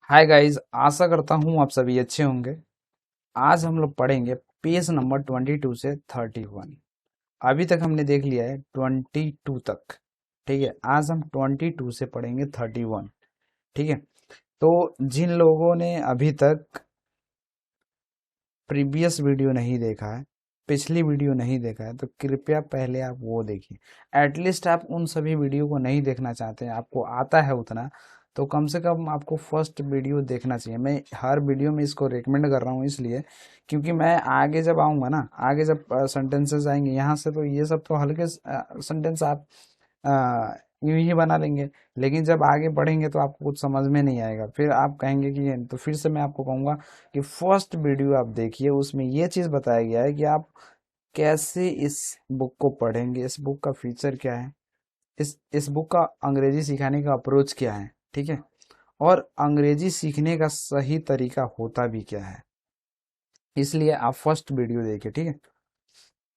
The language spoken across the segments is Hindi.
हाय गाइस, आशा करता हूँ आप सभी अच्छे होंगे। आज हम लोग पढ़ेंगे पेज नंबर 22 से 31। अभी तक हमने देख लिया है 22 तक। ठीक है, आज हम 22 से पढ़ेंगे 31। ठीक है, तो जिन लोगों ने अभी तक प्रीवियस वीडियो नहीं देखा है, पिछली वीडियो नहीं देखा है, तो कृपया पहले आप वो देखिए। एटलीस्ट आप उन सभी वीडियो को नहीं देखना चाहते हैं, आपको आता है उतना, तो कम से कम आपको फर्स्ट वीडियो देखना चाहिए। मैं हर वीडियो में इसको रेकमेंड कर रहा हूँ इसलिए क्योंकि मैं आगे जब आऊँगा ना, आगे जब सेंटेंसेस आएंगे यहाँ से, तो ये सब तो हल्के सेंटेंस आप यूं ही बना लेंगे। लेकिन जब आगे बढ़ेंगे तो आपको कुछ समझ में नहीं आएगा, फिर आप कहेंगे कि तो फिर से मैं आपको कहूंगा कि फर्स्ट वीडियो आप देखिए, उसमें ये चीज बताया गया है कि आप कैसे इस बुक को पढ़ेंगे, इस बुक का फीचर क्या है, इस बुक का अंग्रेजी सिखाने का अप्रोच क्या है। ठीक है, और अंग्रेजी सीखने का सही तरीका होता भी क्या है। इसलिए आप फर्स्ट वीडियो देखिए। ठीक है,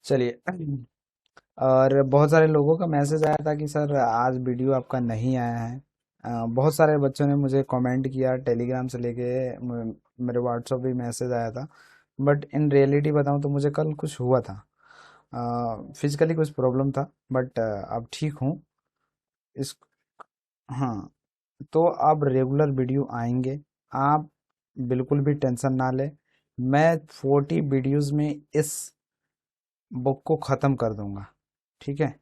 चलिए। और बहुत सारे लोगों का मैसेज आया था कि सर आज वीडियो आपका नहीं आया है। बहुत सारे बच्चों ने मुझे कमेंट किया, टेलीग्राम से लेके मेरे व्हाट्सएप भी मैसेज आया था। बट इन रियलिटी बताऊं तो मुझे कल कुछ हुआ था, फिजिकली कुछ प्रॉब्लम था, बट अब ठीक हूँ। इस हाँ, तो अब रेगुलर वीडियो आएंगे। आप बिल्कुल भी टेंशन ना ले। मैं 40 वीडियोस में इस बुक को ख़त्म कर दूंगा। ठीक है,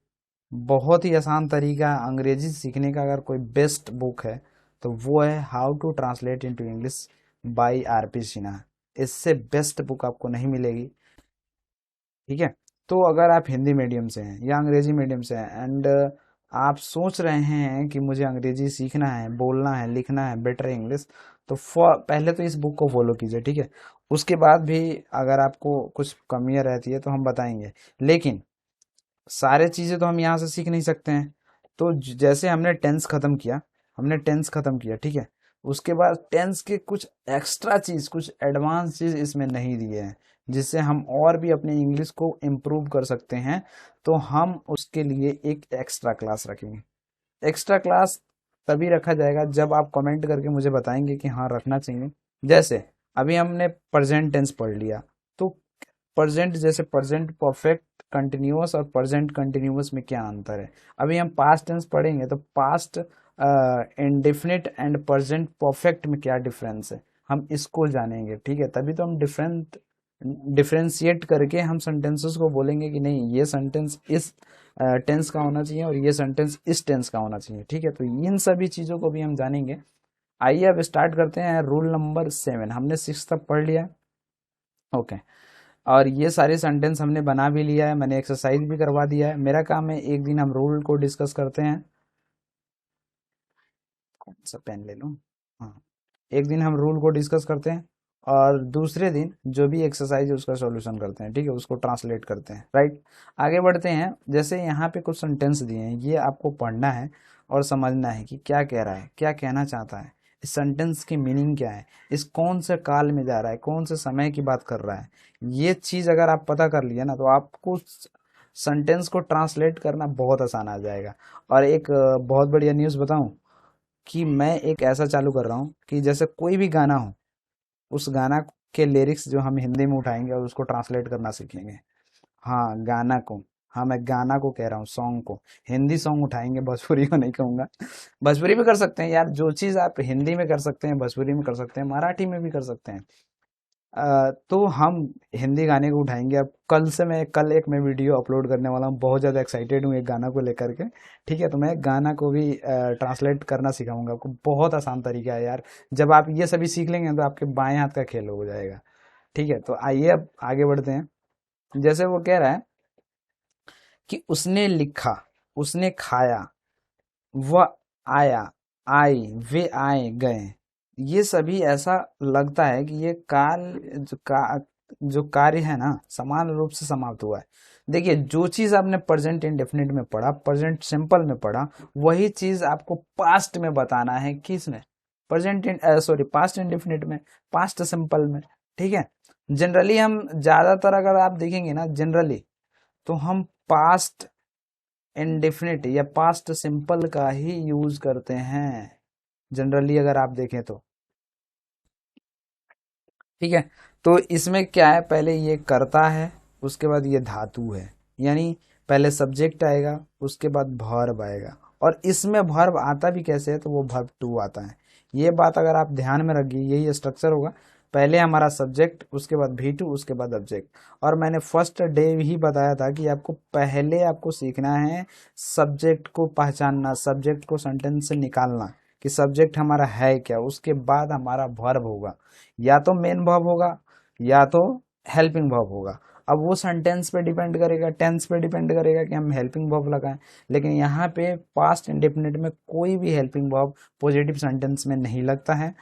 बहुत ही आसान तरीका अंग्रेजी सीखने का, अगर कोई बेस्ट बुक है तो वो है how to translate into English by R P Sinha. इससे बेस्ट बुक आपको नहीं मिलेगी। ठीक है, तो अगर आप हिंदी मीडियम से हैं या अंग्रेजी मीडियम से हैं एंड आप सोच रहे हैं कि मुझे अंग्रेजी सीखना है, बोलना है, लिखना है बेटर इंग्लिश, तो पहले तो इस बुक को फॉलो कीजिए। ठीक है, उसके बाद भी अगर आपको कुछ कमियां रहती है तो हम बताएंगे। लेकिन सारे चीजें तो हम यहाँ से सीख नहीं सकते हैं। तो जैसे हमने टेंस खत्म किया, हमने टेंस खत्म किया, ठीक है, उसके बाद टेंस के कुछ एक्स्ट्रा चीज, कुछ एडवांस चीज इसमें नहीं दिए हैं, जिससे हम और भी अपने इंग्लिश को इम्प्रूव कर सकते हैं। तो हम उसके लिए एक एक्स्ट्रा क्लास रखेंगे। एक्स्ट्रा क्लास तभी रखा जाएगा जब आप कमेंट करके मुझे बताएंगे कि हाँ रखना चाहिए। जैसे अभी हमने प्रेजेंट टेंस पढ़ लिया, तो प्रेजेंट, जैसे प्रेजेंट परफेक्ट कंटिन्यूअस और प्रेजेंट कंटिन्यूअस में क्या अंतर है। अभी हम पास्ट टेंस पढ़ेंगे तो past indefinite and present perfect में क्या डिफरेंस है, हम इसको जानेंगे। ठीक है, तभी तो हम डिफरेंशिएट करके हम सेंटेंसेस को बोलेंगे कि नहीं, ये सेंटेंस इस टेंस का होना चाहिए और ये सेंटेंस इस टेंस का होना चाहिए। ठीक है, तो इन सभी चीजों को भी हम जानेंगे। आइए अब स्टार्ट करते हैं। रूल नंबर 7, हमने 6 तक पढ़ लिया। ओके, और ये सारे सेंटेंस हमने बना भी लिया है, मैंने एक्सरसाइज भी करवा दिया है। मेरा काम है एक दिन हम रूल को डिस्कस करते हैं। कौन सा पेन ले लूं? हाँ, एक दिन हम रूल को डिस्कस करते हैं और दूसरे दिन जो भी एक्सरसाइज है उसका सॉल्यूशन करते हैं। ठीक है, उसको ट्रांसलेट करते हैं। राइट, आगे बढ़ते हैं। जैसे यहाँ पे कुछ सेंटेंस दिए हैं, ये आपको पढ़ना है और समझना है कि क्या कह रहा है, क्या कहना चाहता है, इस सेंटेंस की मीनिंग क्या है, इस कौन से काल में जा रहा है, कौन से समय की बात कर रहा है। ये चीज अगर आप पता कर लिया ना, तो आपको सेंटेंस को ट्रांसलेट करना बहुत आसान आ जाएगा। और एक बहुत बढ़िया न्यूज़ बताऊं, कि मैं एक ऐसा चालू कर रहा हूँ कि जैसे कोई भी गाना हो, उस गाना के लिरिक्स जो हम हिंदी में उठाएंगे और उसको ट्रांसलेट करना सीखेंगे। हाँ, गाना को, हाँ मैं गाना को कह रहा हूँ, सॉन्ग को। हिंदी सॉन्ग उठाएंगे, भोजपुरी को नहीं कहूंगा। भोजपुरी भी कर सकते हैं यार, जो चीज़ आप हिंदी में कर सकते हैं भोजपुरी में कर सकते हैं, मराठी में भी कर सकते हैं। तो हम हिंदी गाने को उठाएंगे। अब कल एक मैं वीडियो अपलोड करने वाला हूँ, बहुत ज़्यादा एक्साइटेड हूँ एक गाना को लेकर के। ठीक है, तो मैं गाना को भी ट्रांसलेट करना सिखाऊंगा आपको। बहुत आसान तरीका है यार, जब आप ये सभी सीख लेंगे तो आपके बाएं हाथ का खेल हो जाएगा। ठीक है, तो आइए अब आगे बढ़ते हैं। जैसे वो कह रहा है कि उसने लिखा, उसने खाया, वह आया, आई, वे आए, गए। ये सभी ऐसा लगता है कि ये काल, जो कार्य है ना, समान रूप से समाप्त हुआ है। देखिए, जो चीज आपने प्रेजेंट इंडेफिनिट में पढ़ा, प्रेजेंट सिंपल में पढ़ा, वही चीज आपको पास्ट में बताना है। किसमें? सॉरी, पास्ट इंडेफिनिट में, पास्ट सिंपल में। ठीक है, जनरली हम ज्यादातर अगर आप देखेंगे ना, जनरली तो हम पास्ट इंडेफिनिट या पास्ट सिंपल का ही यूज करते हैं, जनरली अगर आप देखें तो। ठीक है। तो इसमें क्या है, पहले ये कर्ता है, उसके बाद ये धातु है, यानी पहले सब्जेक्ट आएगा, उसके बाद वर्ब आएगा। और इसमें वर्ब आता भी कैसे है, तो वो वर्ब टू आता है। ये बात अगर आप ध्यान में रखिए, यही स्ट्रक्चर होगा। पहले हमारा सब्जेक्ट, उसके बाद भी टू, उसके बाद ऑब्जेक्ट। और मैंने फर्स्ट डे ही बताया था कि आपको पहले आपको सीखना है सब्जेक्ट को पहचानना, सब्जेक्ट को सेंटेंस से निकालना कि सब्जेक्ट हमारा है क्या, उसके बाद हमारा वर्ब होगा। या तो मेन वर्ब होगा, या तो हेल्पिंग वर्ब होगा। अब वो सेंटेंस पे डिपेंड करेगा, टेंस पे डिपेंड करेगा कि हम हेल्पिंग वर्ब लगाएं। लेकिन यहाँ पे पास्ट इंडेफिनिट में कोई भी हेल्पिंग वर्ब पॉजिटिव सेंटेंस में नहीं लगता है।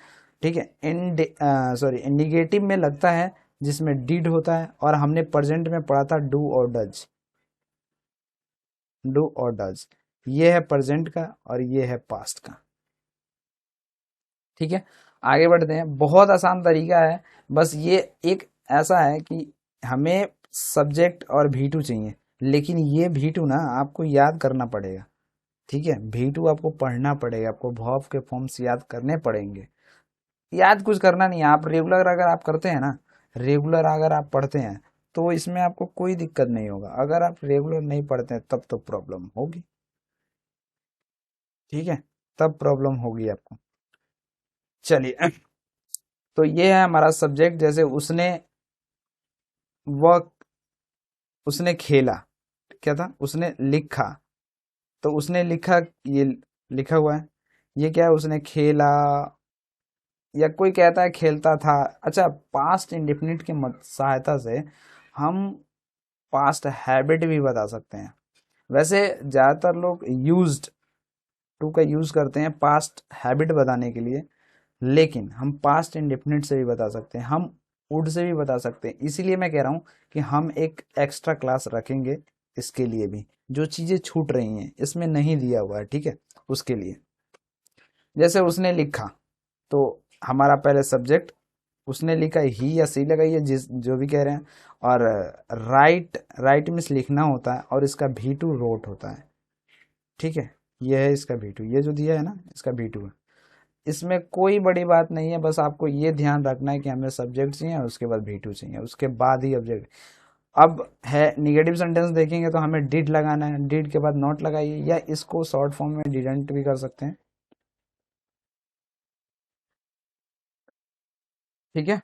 ठीक है। सॉरी, इंडिकेटिव में लगता है, जिसमें डिड होता है। और हमने प्रेजेंट में पढ़ा था डू और डज, डू और डज। ये है प्रेजेंट का और ये है पास्ट का। ठीक है। आगे बढ़ते हैं। बहुत आसान तरीका है, बस ये एक ऐसा है कि हमें सब्जेक्ट और भी टू चाहिए, लेकिन ये भी टू ना आपको याद करना पड़ेगा। ठीक है, भी टू आपको पढ़ना पड़ेगा, आपको वर्ब के फॉर्म्स याद करने पड़ेंगे। याद कुछ करना नहीं है, आप रेगुलर अगर आप करते हैं ना, रेगुलर अगर आप पढ़ते हैं, तो इसमें आपको कोई दिक्कत नहीं होगा। अगर आप रेगुलर नहीं पढ़ते हैं तब तो प्रॉब्लम होगी। ठीक है, तब प्रॉब्लम होगी आपको। चलिए, तो ये है हमारा सब्जेक्ट। जैसे उसने, वह, उसने खेला, क्या था, उसने लिखा। तो उसने लिखा, ये लिखा हुआ है। ये क्या है, उसने खेला, या कोई कहता है खेलता था। अच्छा, पास्ट इंडेफिनिट की सहायता से हम पास्ट हैबिट भी बता सकते हैं। वैसे ज्यादातर लोग यूज्ड टू का यूज करते हैं पास्ट हैबिट बताने के लिए, लेकिन हम पास्ट इंडेफिनिट से भी बता सकते हैं, हम वुड से भी बता सकते हैं। इसीलिए मैं कह रहा हूँ कि हम एक एक्स्ट्रा क्लास रखेंगे इसके लिए भी, जो चीजें छूट रही हैं इसमें नहीं दिया हुआ है। ठीक है, उसके लिए। जैसे उसने लिखा, तो हमारा पहले सब्जेक्ट, उसने लिखा, ही या सी लगाइए, जिस जो भी कह रहे हैं। और राइट, राइट मीन्स लिखना होता है, और इसका भी टू रोट होता है। ठीक है, ये है इसका भी टू, ये जो दिया है ना, इसका भी टू है। इसमें कोई बड़ी बात नहीं है, बस आपको ये ध्यान रखना है कि हमें सब्जेक्ट चाहिए, उसके बाद भी टू चाहिए, उसके बाद ही ऑब्जेक्ट। अब है निगेटिव सेंटेंस देखेंगे तो हमें डिड लगाना है, डिड के बाद नॉट लगाइए, या इसको शॉर्ट फॉर्म में डिडंट भी कर सकते हैं। ठीक है,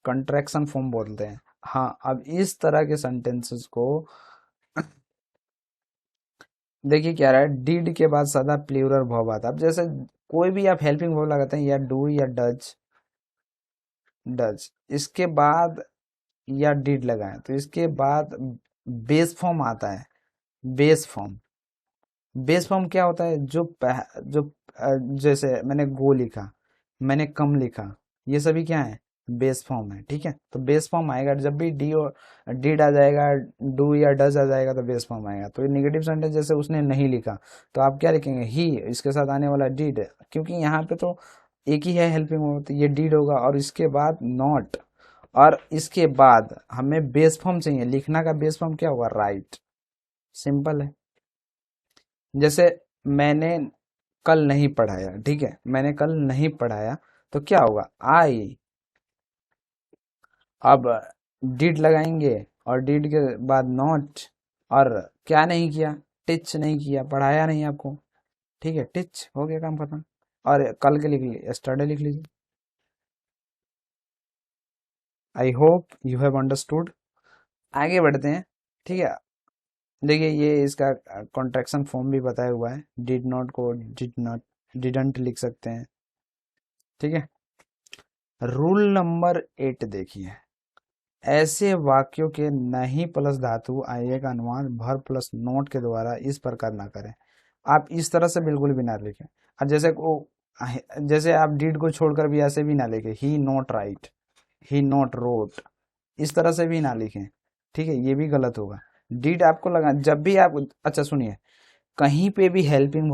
कंट्रैक्शन फॉर्म बोलते हैं। हाँ, अब इस तरह के सेंटेंसेस को देखिए क्या रहा है, डिड के बाद सदा प्लूरल वर्ब आता है। अब जैसे कोई भी आप हेल्पिंग वर्ब लगाते हैं, या डू या डज, डज, इसके बाद या डिड लगाएं, तो इसके बाद बेस फॉर्म आता है। बेस फॉर्म, बेस फॉर्म क्या होता है, जो जैसे मैंने गो लिखा, मैंने कम लिखा, ये सभी क्या है, बेस फॉर्म है। ठीक है, तो बेस फॉर्म आएगा जब भी डी और डिड आ जाएगा, डू या डज आ जाएगा, तो बेस फॉर्म आएगा। तो ये निगेटिव सेंटेंस, जैसे उसने नहीं लिखा, तो आप क्या लिखेंगे, ही, इसके साथ आने वाला डिड, क्योंकि यहाँ पे तो एक ही है हेल्पिंग वर्ब, तो ये डिड होगा। और इसके बाद नॉट, और इसके बाद हमें बेस फॉर्म चाहिए, लिखना का बेस फॉर्म क्या होगा, राइट। सिंपल है। जैसे मैंने कल नहीं पढ़ाया, ठीक है, मैंने कल नहीं पढ़ाया, तो क्या होगा, आई। अब डिड लगाएंगे, और डिड के बाद नॉट, और क्या नहीं किया, टिच नहीं किया, पढ़ाया नहीं आपको। ठीक है, टिच हो गया, काम खत्म। और कल के लिख लीजिए, यस्टरडे लिख लीजिए। I hope you have understood. आगे बढ़ते हैं। ठीक है, देखिए ये इसका कॉन्ट्रैक्शन फॉर्म भी बताया हुआ है, डिड नॉट को डिड नॉट, डिडंट लिख सकते हैं। ठीक है, रूल नंबर 8 देखिए, ऐसे वाक्यों के नहीं प्लस धातु आइए का अनुमान भर प्लस नोट के द्वारा इस प्रकार ना करें। आप इस तरह से बिल्कुल भी ना लिखें। अब जैसे आप डिड को छोड़कर भी ऐसे भी ना लिखें, he not write, he not wrote, इस तरह से भी ना लिखें। ठीक है, ये भी गलत होगा। डिड आपको लगा जब भी आप, अच्छा सुनिए, कहीं पे भी हेल्पिंग,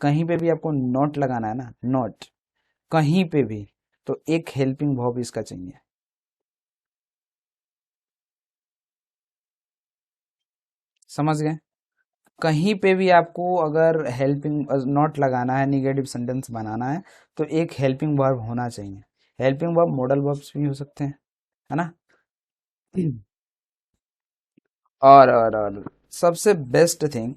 कहीं पे भी आपको नॉट लगाना है ना, नॉट, कहीं पे भी, तो एक हेल्पिंग वर्ब इसका चाहिए। समझ गए, कहीं पे भी आपको अगर हेल्पिंग नॉट लगाना है, निगेटिव सेंटेंस बनाना है, तो एक हेल्पिंग वर्ब होना चाहिए। हेल्पिंग वर्ब मॉडल वर्ब्स भी हो सकते हैं, है ना। और सबसे बेस्ट थिंग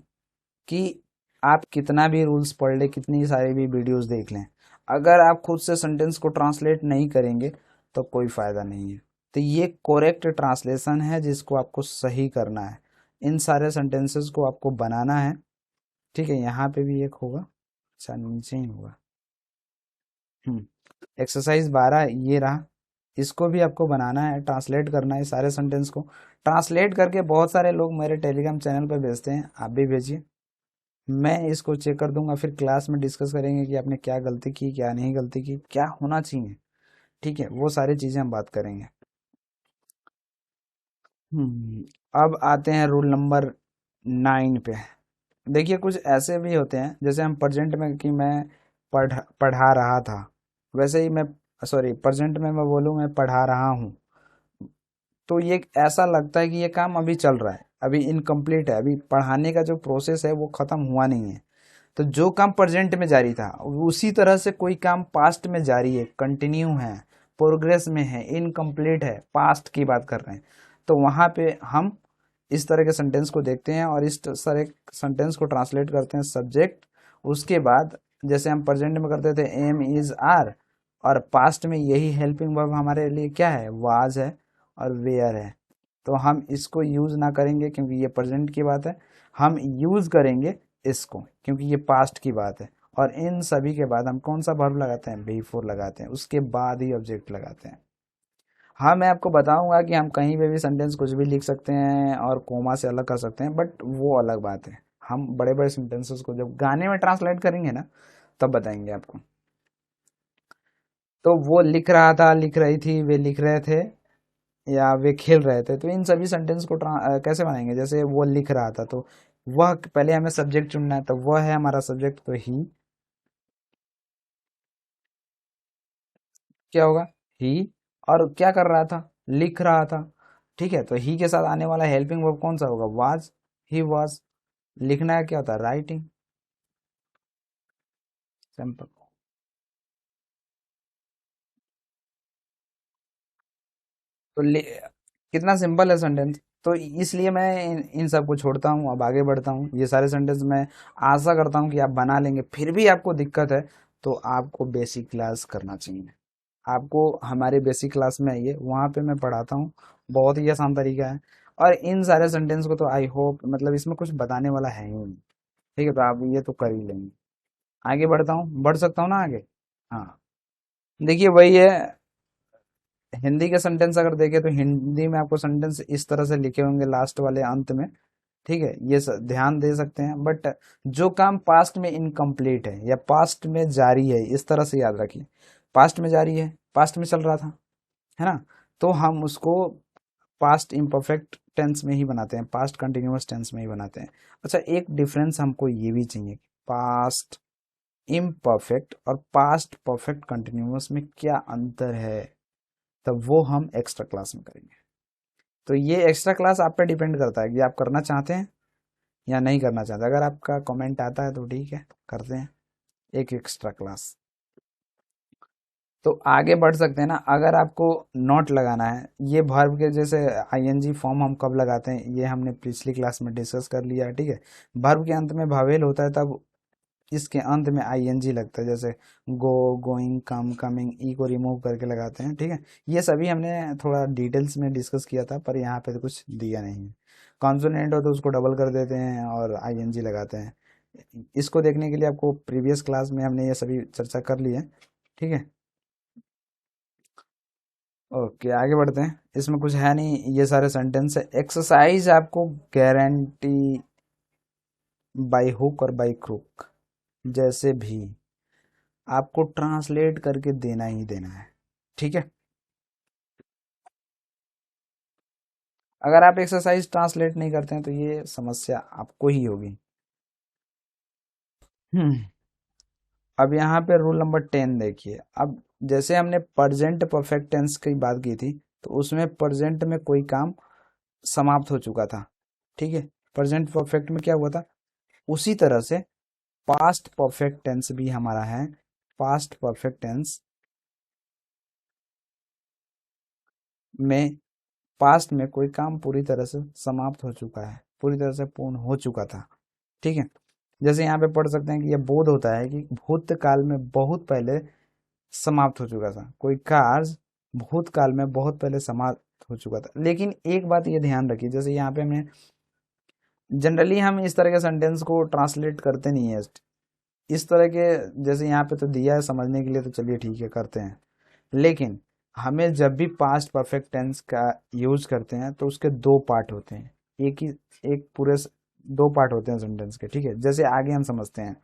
कि आप कितना भी रूल्स पढ़ ले, कितनी सारी भी वीडियोस देख लें, अगर आप खुद से सेंटेंस को ट्रांसलेट नहीं करेंगे तो कोई फायदा नहीं है। तो ये करेक्ट ट्रांसलेशन है जिसको आपको सही करना है। इन सारे सेंटेंसेस को आपको बनाना है। ठीक है, यहाँ पे भी एक होगा, अच्छा नीचे ही होगा। एक्सरसाइज 12 ये रहा। इसको भी आपको बनाना है, ट्रांसलेट करना है सारे सेंटेंस को। ट्रांसलेट करके बहुत सारे लोग मेरे टेलीग्राम चैनल पर भेजते हैं, आप भी भेजिए। मैं इसको चेक कर दूंगा, फिर क्लास में डिस्कस करेंगे कि आपने क्या गलती की, क्या नहीं गलती की, क्या होना चाहिए। ठीक है, वो सारी चीजें हम बात करेंगे। हम्म, अब आते हैं रूल नंबर 9 पे। देखिए कुछ ऐसे भी होते हैं, जैसे हम प्रेजेंट में कि मैं पढ़ा रहा था, वैसे ही मैं, सॉरी प्रेजेंट में मैं बोलूँ मैं पढ़ा रहा हूँ, तो ये ऐसा लगता है कि ये काम अभी चल रहा है, अभी इनकम्प्लीट है, अभी पढ़ाने का जो प्रोसेस है वो खत्म हुआ नहीं है। तो जो काम प्रेजेंट में जारी था उसी तरह से कोई काम पास्ट में जारी है, कंटिन्यू है, प्रोग्रेस में है, इनकम्प्लीट है, पास्ट की बात कर रहे हैं। तो वहां पे हम इस तरह के सेंटेंस को देखते हैं और इस तरह सेंटेंस को ट्रांसलेट करते हैं सब्जेक्ट, उसके बाद जैसे हम प्रेजेंट में करते थे एम इज आर, और पास्ट में यही हेल्पिंग वर्ब हमारे लिए क्या है, वाज है और वेयर है। तो हम इसको यूज ना करेंगे क्योंकि ये प्रेजेंट की बात है, हम यूज करेंगे इसको क्योंकि ये पास्ट की बात है। और इन सभी के बाद हम कौन सा वर्ब लगाते हैं, बी4 लगाते हैं, उसके बाद ही ऑब्जेक्ट लगाते हैं। हाँ मैं आपको बताऊंगा कि हम कहीं पे भी सेंटेंस कुछ भी लिख सकते हैं और कोमा से अलग कर सकते हैं, बट वो अलग बात है। हम बड़े बड़े सेंटेंसेस को जब गाने में ट्रांसलेट करेंगे ना, तब बताएंगे आपको। तो वो लिख रहा था, लिख रही थी, वे लिख रहे थे, या वे खेल रहे थे, तो इन सभी सेंटेंस को कैसे बनाएंगे, जैसे वो लिख रहा था, तो वह, पहले हमें सब्जेक्ट चुनना है, तो वह है हमारा सब्जेक्ट, तो ही क्या होगा, ही। और क्या कर रहा था, लिख रहा था। ठीक है, तो ही के साथ आने वाला हेल्पिंग वर्ब कौन सा होगा, वाज, ही वाज। लिखना है क्या होता है, राइटिंग, सिंपल। तो कितना सिंपल है सेंटेंस। तो इसलिए मैं इन सब को छोड़ता हूँ, अब आगे बढ़ता हूँ। ये सारे सेंटेंस मैं आशा करता हूँ कि आप बना लेंगे। फिर भी आपको दिक्कत है तो आपको बेसिक क्लास करना चाहिए। आपको हमारे बेसिक क्लास में आइए, वहाँ पे मैं पढ़ाता हूँ, बहुत ही आसान तरीका है। और इन सारे सेंटेंस को तो आई होप, मतलब इसमें कुछ बताने वाला है ही नहीं। ठीक है, तो आप ये तो कर ही लेंगे। आगे बढ़ता हूँ, बढ़ सकता हूँ ना आगे। हाँ, देखिए वही है। हिंदी के सेंटेंस अगर देखें तो हिंदी में आपको सेंटेंस इस तरह से लिखे होंगे लास्ट वाले अंत में। ठीक है, ये ध्यान दे सकते हैं। बट जो काम पास्ट में इनकम्प्लीट है या पास्ट में जारी है, इस तरह से याद रखिए, पास्ट में जारी है, पास्ट में चल रहा था, है ना, तो हम उसको पास्ट इम्परफेक्ट टेंस में ही बनाते हैं, पास्ट कंटिन्यूअस टेंस में ही बनाते हैं। अच्छा, एक डिफरेंस हमको ये भी चाहिए, पास्ट इम्परफेक्ट और पास्ट परफेक्ट कंटिन्यूअस में क्या अंतर है, तब वो हम एक्स्ट्रा क्लास में करेंगे। तो ये एक्स्ट्रा क्लास आप पे डिपेंड करता है कि आप करना चाहते हैं या नहीं करना चाहते। अगर आपका कमेंट आता है तो ठीक है, करते हैं एक एक्स्ट्रा क्लास। तो आगे बढ़ सकते हैं ना। अगर आपको नोट लगाना है, ये वर्ब के जैसे आईएनजी फॉर्म हम कब लगाते हैं, ये हमने पिछली क्लास में डिस्कस कर लिया है। ठीक है, वर्ब के अंत में भावेल होता है, तब इसके अंत में आईएनजी लगता है, जैसे गो, गोइंग, कम, कमिंग, ई को रिमूव करके लगाते हैं। ठीक है, ये सभी हमने थोड़ा डिटेल्स में डिस्कस किया था, पर यहाँ पे तो कुछ दिया नहीं है। कॉन्सोनेंट हो तो उसको डबल कर देते हैं और आईएनजी लगाते हैं। इसको देखने के लिए आपको प्रीवियस क्लास में हमने ये सभी चर्चा कर ली है। ठीक है, ओके आगे बढ़ते हैं। इसमें कुछ है नहीं, ये सारे सेंटेंस है। एक्सरसाइज आपको गारंटी बाय हुक और बाय क्रुक जैसे भी आपको ट्रांसलेट करके देना ही देना है। ठीक है, अगर आप एक्सरसाइज ट्रांसलेट नहीं करते हैं तो ये समस्या आपको ही होगी। हम्म, अब यहाँ पे रूल नंबर 10 देखिए। अब जैसे हमने प्रेजेंट परफेक्ट टेंस की बात की थी, तो उसमें प्रेजेंट में कोई काम समाप्त हो चुका था। ठीक है, प्रेजेंट परफेक्ट में क्या हुआ था, उसी तरह से पास्ट परफेक्ट टेंस भी हमारा है। पास्ट परफेक्ट टेंस में पास्ट में कोई काम पूरी तरह से समाप्त हो चुका है, पूरी तरह से पूर्ण हो चुका था। ठीक है, जैसे यहाँ पे पढ़ सकते हैं कि यह बोध होता है कि भूतकाल में बहुत पहले समाप्त हो चुका था, कोई कार्य भूतकाल में बहुत पहले समाप्त हो चुका था। लेकिन एक बात ये ध्यान रखिए, जैसे यहाँ पे हमने जनरली हम इस तरह के सेंटेंस को ट्रांसलेट करते नहीं है इस तरह के, जैसे यहाँ पे तो दिया है समझने के लिए, तो चलिए ठीक है करते हैं। लेकिन हमें जब भी पास्ट परफेक्ट टेंस का यूज करते हैं तो उसके दो पार्ट होते हैं, एक ही एक पूरे दो पार्ट होते हैं सेंटेंस के। ठीक है, जैसे आगे हम समझते हैं।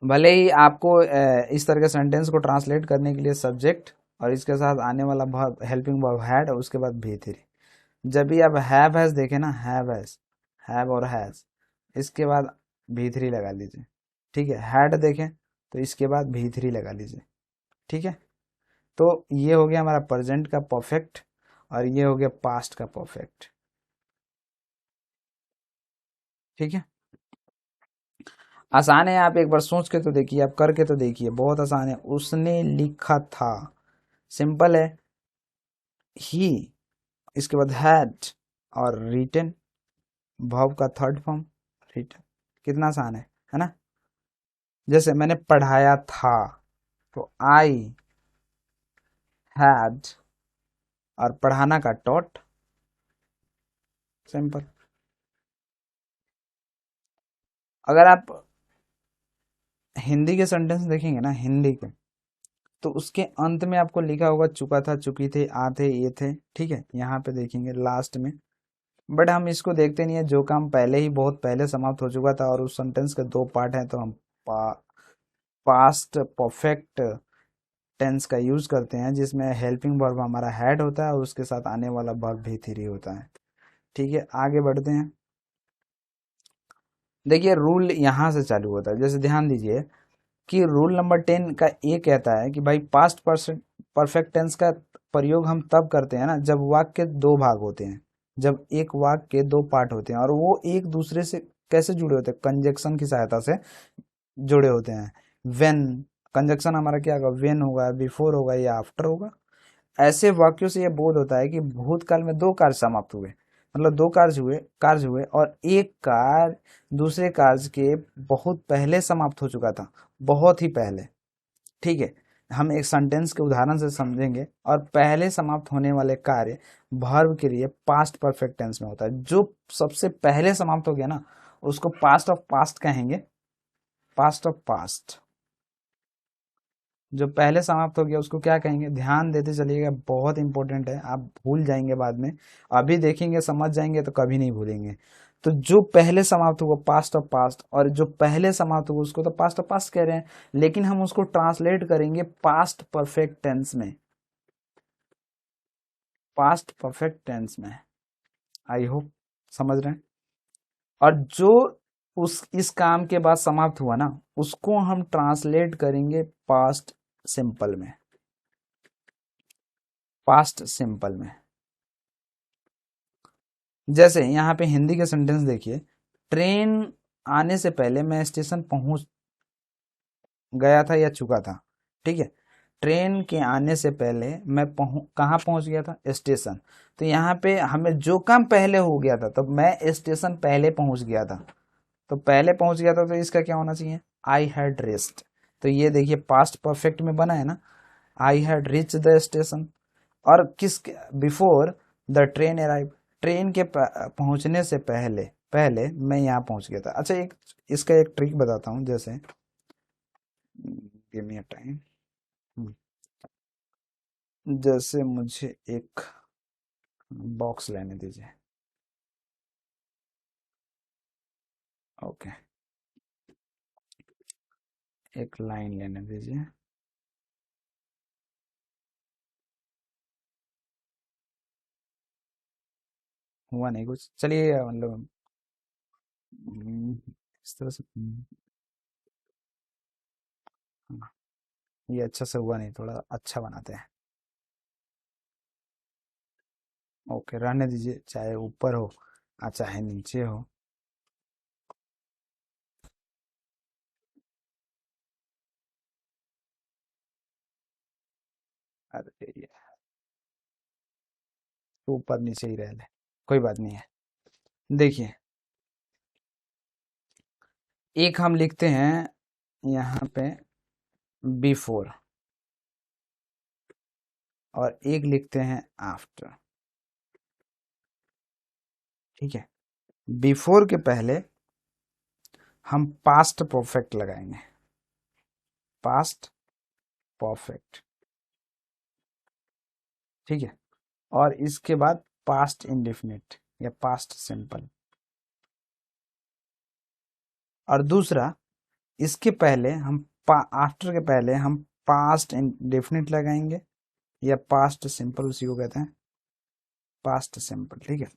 भले ही आपको इस तरह के सेंटेंस को ट्रांसलेट करने के लिए सब्जेक्ट और इसके साथ आने वाला वर्ब, हेल्पिंग वर्ब हैड, और उसके बाद भी थी। जब भी आप हैव हैज देखे ना, हैव हैज, हैव और हैज, इसके बाद भी थ्री लगा लीजिए। ठीक है, हैड देखें तो इसके बाद भी थ्री लगा लीजिए। ठीक है, तो ये हो गया हमारा प्रेजेंट का परफेक्ट और ये हो गया पास्ट का परफेक्ट। ठीक है, आसान है, आप एक बार सोच के तो देखिए, आप करके तो देखिए, बहुत आसान है। उसने लिखा था, सिंपल है। ही, इसके बाद हैड, और रिटन, वर्ब का थर्ड फॉर्म रिटन। कितना आसान है ना। जैसे मैंने पढ़ाया था, तो आई हैड, और पढ़ाना का टॉट, सिंपल। अगर आप हिंदी के सेंटेंस देखेंगे ना, हिंदी के, तो उसके अंत में आपको लिखा होगा चुका था, चुकी थे, आ थे, ये थे। ठीक है, यहाँ पे देखेंगे लास्ट में। बट हम इसको देखते नहीं है, जो काम पहले ही बहुत पहले समाप्त हो चुका था और उस सेंटेंस के दो पार्ट हैं, तो हम पास्ट परफेक्ट टेंस का यूज करते हैं, जिसमें हेल्पिंग वर्ब हमारा हैड होता है और उसके साथ आने वाला वर्ब भी थ्री होता है। ठीक है, आगे बढ़ते हैं। देखिए रूल यहाँ से चालू होता है, जैसे ध्यान दीजिए कि रूल नंबर 10 का ये कहता है कि भाई पास्ट परफेक्ट टेंस का प्रयोग हम तब करते हैं ना, जब वाक्य के दो भाग होते हैं, जब एक वाक्य के दो पार्ट होते हैं और वो एक दूसरे से कैसे जुड़े होते हैं, कंजक्शन की सहायता से जुड़े होते हैं। वेन, कंजक्शन हमारा क्या होगा, वेन होगा, बिफोर होगा या आफ्टर होगा। ऐसे वाक्यों से यह बोध होता है कि भूतकाल में दो कार्य समाप्त हुए, मतलब दो कार्य हुए और एक कार्य दूसरे कार्य के बहुत पहले समाप्त हो चुका था, बहुत ही पहले। ठीक है, हम एक सेंटेंस के उदाहरण से समझेंगे। और पहले समाप्त होने वाले कार्य वर्ब के लिए पास्ट परफेक्ट टेंस में होता है। जो सबसे पहले समाप्त हो गया ना, उसको पास्ट ऑफ पास्ट कहेंगे, पास्ट ऑफ पास्ट। जो पहले समाप्त हो गया उसको क्या कहेंगे, ध्यान देते चलिएगा, बहुत इंपॉर्टेंट है, आप भूल जाएंगे बाद में। अभी देखेंगे समझ जाएंगे तो कभी नहीं भूलेंगे। तो जो पहले समाप्त हुआ पास्ट ऑफ पास्ट, और जो पहले समाप्त हुआ उसको तो पास्ट ऑफ पास्ट कह रहे हैं, लेकिन हम उसको ट्रांसलेट करेंगे पास्ट परफेक्ट टेंस में, पास्ट परफेक्ट टेंस में। आई होप समझ रहे हैं। और जो उस इस काम के बाद समाप्त हुआ ना, उसको हम ट्रांसलेट करेंगे पास्ट सिंपल में, पास्ट सिंपल में। जैसे यहाँ पे हिंदी के सेंटेंस देखिए, ट्रेन आने से पहले मैं स्टेशन पहुंच गया था या चुका था। ठीक है, ट्रेन के आने से पहले मैं कहाँ पहुंच गया था, स्टेशन। तो यहाँ पे हमें जो काम पहले हो गया था, तो मैं स्टेशन पहले पहुंच गया था, तो पहले पहुंच गया था, तो इसका क्या होना चाहिए, आई हैड रेस्ट। तो ये देखिए पास्ट परफेक्ट में बना है ना, I had reach the station. और किस, before the train arrive, train के पहुंचने से पहले, पहले मैं यहाँ पहुंच गया था। अच्छा, एक इसका एक ट्रिक बताता हूँ, जैसे गिव मी अ टाइम। जैसे मुझे एक बॉक्स लेने दीजिए। ओके, एक लाइन लेने दीजिए। हुआ नहीं कुछ, चलिए मतलब इस तरह से हाँ, ये अच्छा से हुआ नहीं, थोड़ा अच्छा बनाते हैं। ओके, रहने दीजिए, चाहे ऊपर हो और चाहे नीचे हो। अरे तो ऊपर नीचे ही रह ले, कोई बात नहीं है। देखिए, एक हम लिखते हैं यहाँ पे बिफोर, और एक लिखते हैं आफ्टर। ठीक है, बिफोर के पहले हम पास्ट परफेक्ट लगाएंगे, पास्ट परफेक्ट। ठीक है, और इसके बाद पास्ट इंडेफिनिट या पास्ट सिंपल। और दूसरा, इसके पहले हम आफ्टर के पहले हम पास्ट इंडेफिनिट लगाएंगे या पास्ट सिंपल, उसी को कहते हैं पास्ट सिंपल। ठीक है,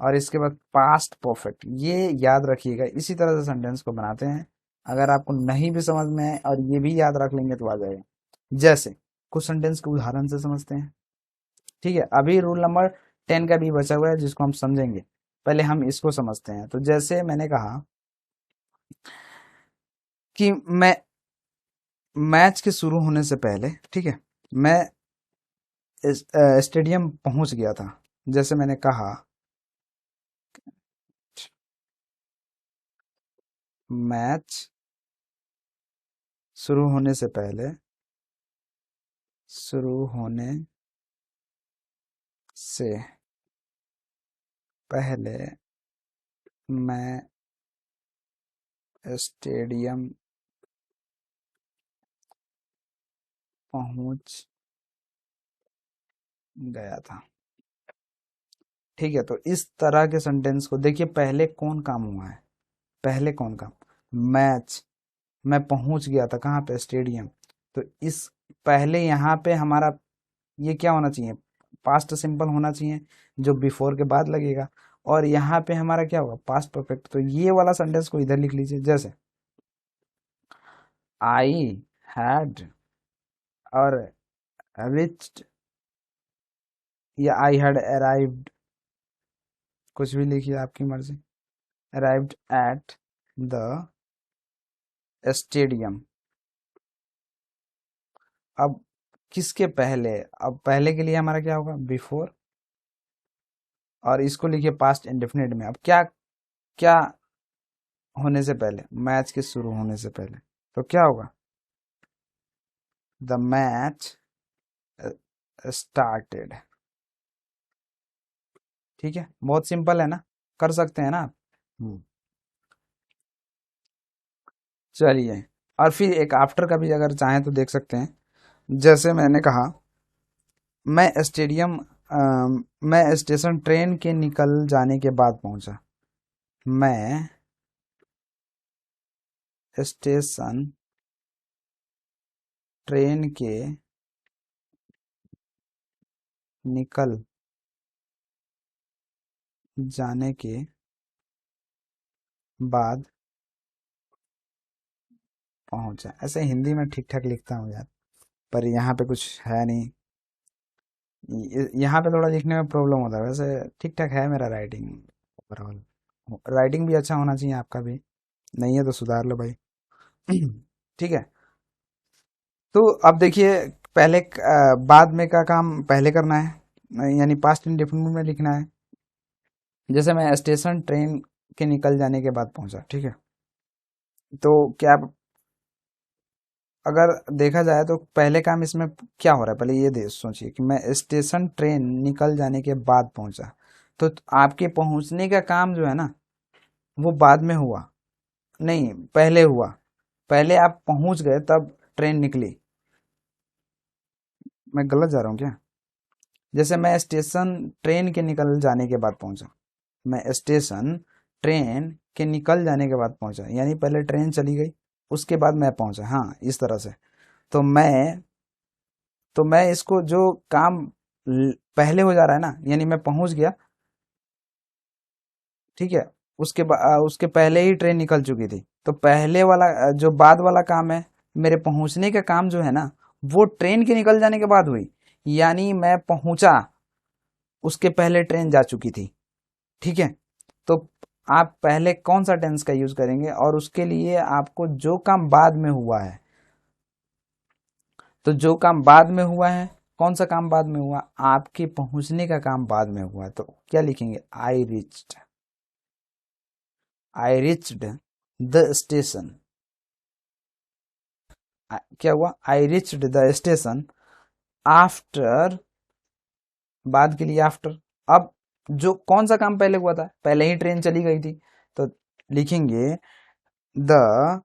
और इसके बाद पास्ट परफेक्ट। ये याद रखिएगा, इसी तरह से सेंटेंस को बनाते हैं। अगर आपको नहीं भी समझ में आए और ये भी याद रख लेंगे तो आ जाएगा। जैसे कुछ सेंटेंस के उदाहरण से समझते हैं। ठीक है, अभी रूल नंबर 10 का भी बचा हुआ है जिसको हम समझेंगे, पहले हम इसको समझते हैं। तो जैसे मैंने कहा कि मैं मैच के शुरू होने से पहले, ठीक है, मैं स्टेडियम पहुंच गया था। जैसे मैंने कहा मैच शुरू होने से पहले, शुरू होने से पहले मैं स्टेडियम पहुंच गया था। ठीक है, तो इस तरह के सेंटेंस को देखिए, पहले कौन काम हुआ है, पहले कौन काम, मैच, मैं पहुंच गया था कहाँ पे, स्टेडियम। तो इस पहले यहाँ पे हमारा ये क्या होना चाहिए, पास्ट सिंपल होना चाहिए, जो बिफोर के बाद लगेगा। और यहाँ पे हमारा क्या होगा, पास्ट परफेक्ट। तो ये वाला सेंटेंस को इधर लिख लीजिए, जैसे आई हैड और रिच्ड, या आई हैड अराइव्ड, कुछ भी लिखिए आपकी मर्जी, अराइव्ड एट द स्टेडियम। अब किसके पहले, अब पहले के लिए हमारा क्या होगा, बिफोर, और इसको लिखिए पास्ट इंडेफिनिट में। अब क्या क्या होने से पहले, मैच के शुरू होने से पहले, तो क्या होगा, द मैच स्टार्टेड। ठीक है, बहुत सिंपल है ना, कर सकते हैं ना आप। चलिए, और फिर एक आफ्टर का भी अगर चाहें तो देख सकते हैं। जैसे मैंने कहा मैं स्टेडियम मैं स्टेशन ट्रेन के निकल जाने के बाद पहुंचा। मैं स्टेशन ट्रेन के निकल जाने के बाद पहुंचा। ऐसे हिंदी में ठीक ठाक लिखता हूँ यार, पर यहाँ पे कुछ है नहीं, यहाँ पे थोड़ा लिखने में प्रॉब्लम होता है। वैसे ठीक ठाक है मेरा राइटिंग ओवरऑल, राइटिंग भी अच्छा होना चाहिए आपका भी, नहीं है तो सुधार लो भाई। ठीक है, तो अब देखिए, पहले बाद में का काम पहले करना है, यानी पास्ट इंडेफिनिट में लिखना है। जैसे मैं स्टेशन ट्रेन के निकल जाने के बाद पहुंचा। ठीक है, तो क्या, अगर देखा जाए तो पहले काम इसमें क्या हो रहा है, पहले ये दे सोचिए कि मैं स्टेशन ट्रेन निकल जाने के बाद पहुंचा। तो आपके पहुंचने का काम जो है ना, वो बाद में हुआ, नहीं पहले हुआ। पहले आप पहुंच गए तब ट्रेन निकली। मैं गलत जा रहा हूँ क्या, जैसे मैं स्टेशन ट्रेन के निकल जाने के बाद पहुंचा, मैं स्टेशन ट्रेन के निकल जाने के बाद पहुंचा, यानी पहले ट्रेन चली गई उसके बाद मैं पहुंचा, हाँ इस तरह से। तो मैं इसको जो काम पहले हो जा रहा है ना, यानी मैं पहुंच गया, ठीक है, उसके पहले ही ट्रेन निकल चुकी थी। तो पहले वाला जो बाद वाला काम है, मेरे पहुंचने का काम जो है ना, वो ट्रेन के निकल जाने के बाद हुई, यानी मैं पहुंचा उसके पहले ट्रेन जा चुकी थी। ठीक है, तो आप पहले कौन सा टेंस का यूज करेंगे, और उसके लिए आपको जो काम बाद में हुआ है, तो जो काम बाद में हुआ है कौन सा काम बाद में हुआ, आपके पहुंचने का काम बाद में हुआ, तो क्या लिखेंगे, आई रिच्ड द स्टेशन। क्या हुआ, आई रिच्ड द स्टेशन आफ्टर, बाद के लिए आफ्टर। अब जो कौन सा काम पहले हुआ था, पहले ही ट्रेन चली गई थी, तो लिखेंगे the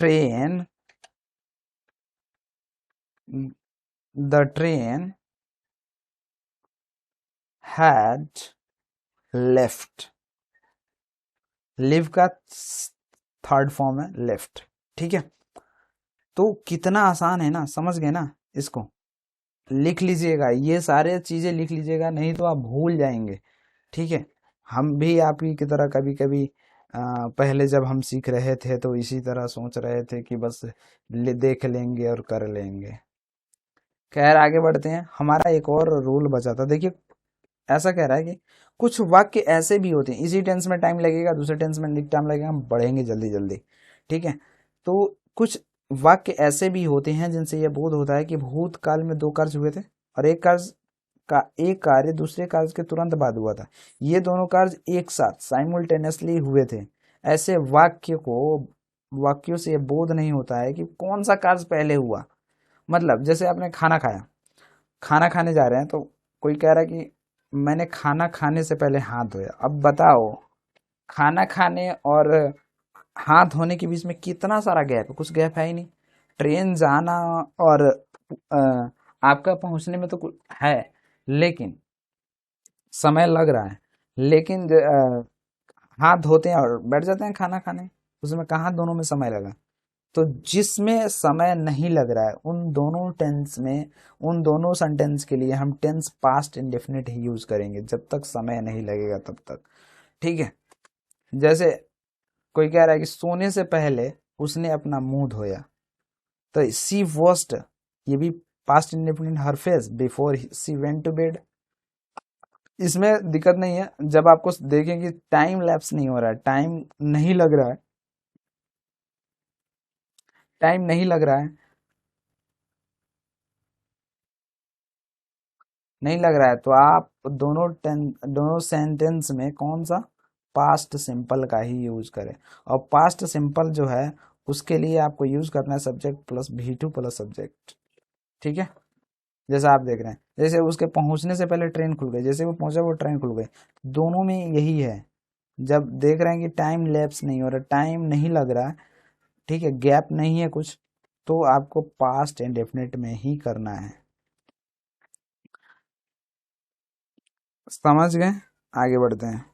train, the train had left. Live का थर्ड फॉर्म है लेफ्ट। ठीक है, तो कितना आसान है ना, समझ गए ना इसको। लिख लीजिएगा, ये सारे चीजें लिख लीजिएगा, नहीं तो आप भूल जाएंगे। ठीक है, हम भी आप ही की तरह कभी कभी पहले जब हम सीख रहे थे तो इसी तरह सोच रहे थे कि बस देख लेंगे और कर लेंगे। खैर आगे बढ़ते हैं, हमारा एक और रूल बचा था। देखिए ऐसा कह रहा है कि कुछ वाक्य ऐसे भी होते हैं, इसी टेंस में टाइम लगेगा, दूसरे टेंस में टाइम लगेगा, हम बढ़ेंगे जल्दी जल्दी। ठीक है, तो कुछ वाक्य ऐसे भी होते हैं जिनसे यह बोध होता है कि भूतकाल में दो कार्य हुए थे और एक कार्य दूसरे कार्य के तुरंत बाद हुआ था, ये दोनों कार्य एक साथ साइमultaneously हुए थे। ऐसे वाक्यों से यह बोध नहीं होता है कि कौन सा कार्य पहले हुआ। मतलब जैसे आपने खाना खाया, खाना खाने जा रहे हैं तो कोई कह रहा है कि मैंने खाना खाने से पहले हाथ धोया। अब बताओ, खाना खाने और हाथ धोने के बीच में कितना सारा गैप है, कुछ गैप है ही नहीं। ट्रेन जाना और आपका पहुंचने में तो कुछ है, लेकिन समय लग रहा है। लेकिन हाथ धोते हैं और बैठ जाते हैं खाना खाने, उसमें कहाँ दोनों में समय लगा। तो जिसमें समय नहीं लग रहा है उन दोनों सेंटेंस के लिए हम टेंस पास्ट इंडेफिनिट ही यूज करेंगे, जब तक समय नहीं लगेगा तब तक। ठीक है, जैसे कोई कह रहा है कि सोने से पहले उसने अपना मुंह धोया, तो सी वॉश्ड, ये भी past indefinite, her face before she went to bed. इसमें दिक्कत नहीं है, जब आपको देखें कि टाइम लैप्स नहीं हो रहा है, टाइम नहीं लग रहा है, टाइम नहीं लग रहा है, नहीं लग रहा है, तो आप दोनों सेंटेंस में कौन सा, पास्ट सिंपल का ही यूज करें। और पास्ट सिंपल जो है उसके लिए आपको यूज करना है subject plus V2 plus subject. ठीक है, जैसा आप देख रहे हैं, जैसे उसके पहुंचने से पहले ट्रेन खुल गई, जैसे वो पहुंचा वो ट्रेन खुल गई, दोनों में यही है। जब देख रहे हैं कि टाइम लैप्स नहीं हो रहा, टाइम नहीं लग रहा, ठीक है, गैप नहीं है कुछ, तो आपको पास्ट इंडेफिनिट में ही करना है। समझ गए, आगे बढ़ते हैं।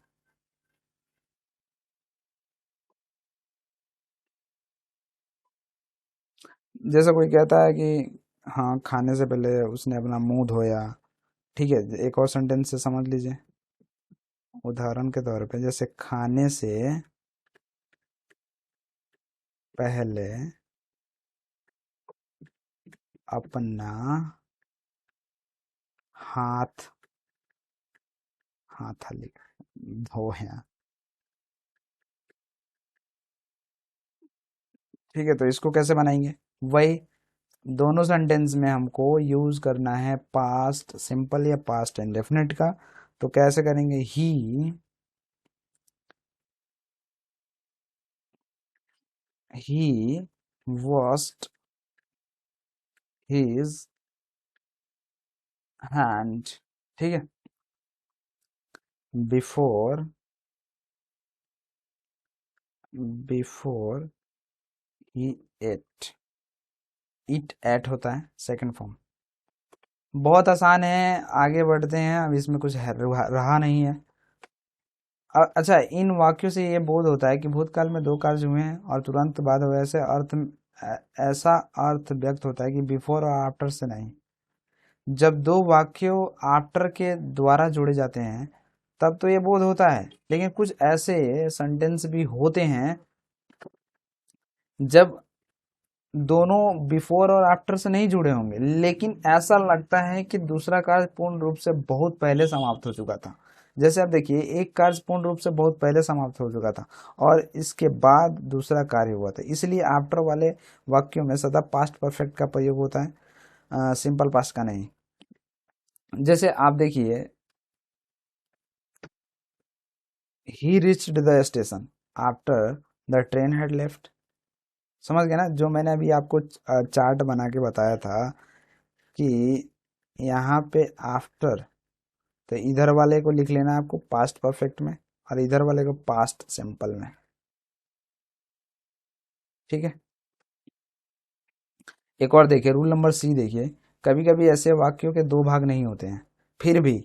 जैसा कोई कहता है कि हाँ खाने से पहले उसने अपना मुंह धोया। ठीक है, एक और सेंटेंस से समझ लीजिए। उदाहरण के तौर पे जैसे खाने से पहले अपना हाथ हाथ धोया। ठीक है, तो इसको कैसे बनाएंगे, वही दोनों सेंटेंस में हमको यूज करना है पास्ट सिंपल या पास्ट इंडेफिनिट का। तो कैसे करेंगे, ही washed his hand। ठीक है, before before he ate, eat ate होता है सेकंड फॉर्म। बहुत आसान है, आगे बढ़ते हैं, अब इसमें कुछ रहा नहीं है। अच्छा, इन वाक्यों से ये बोध होता है कि भूतकाल में दो कार्य हुए हैं और तुरंत बाद हुए, ऐसा अर्थ व्यक्त होता है कि बिफोर और आफ्टर से नहीं। जब दो वाक्यों आफ्टर के द्वारा जोड़े जाते हैं तब तो ये बोध होता है, लेकिन कुछ ऐसे सेंटेंस भी होते हैं जब दोनों बिफोर और आफ्टर से नहीं जुड़े होंगे, लेकिन ऐसा लगता है कि दूसरा कार्य पूर्ण रूप से बहुत पहले समाप्त हो चुका था। जैसे आप देखिए, एक कार्य पूर्ण रूप से बहुत पहले समाप्त हो चुका था और इसके बाद दूसरा कार्य हुआ था, इसलिए आफ्टर वाले वाक्यों में सदा पास्ट परफेक्ट का प्रयोग होता है, सिंपल पास्ट का नहीं। जैसे आप देखिए, he reached the station after the train had left. समझ गए ना, जो मैंने अभी आपको चार्ट बना के बताया था कि यहाँ पे आफ्टर, तो इधर वाले को लिख लेना है आपको पास्ट परफेक्ट में, और इधर वाले को पास्ट सिंपल में। ठीक है। एक और देखिए, रूल नंबर सी देखिए, कभी कभी ऐसे वाक्यों के दो भाग नहीं होते हैं, फिर भी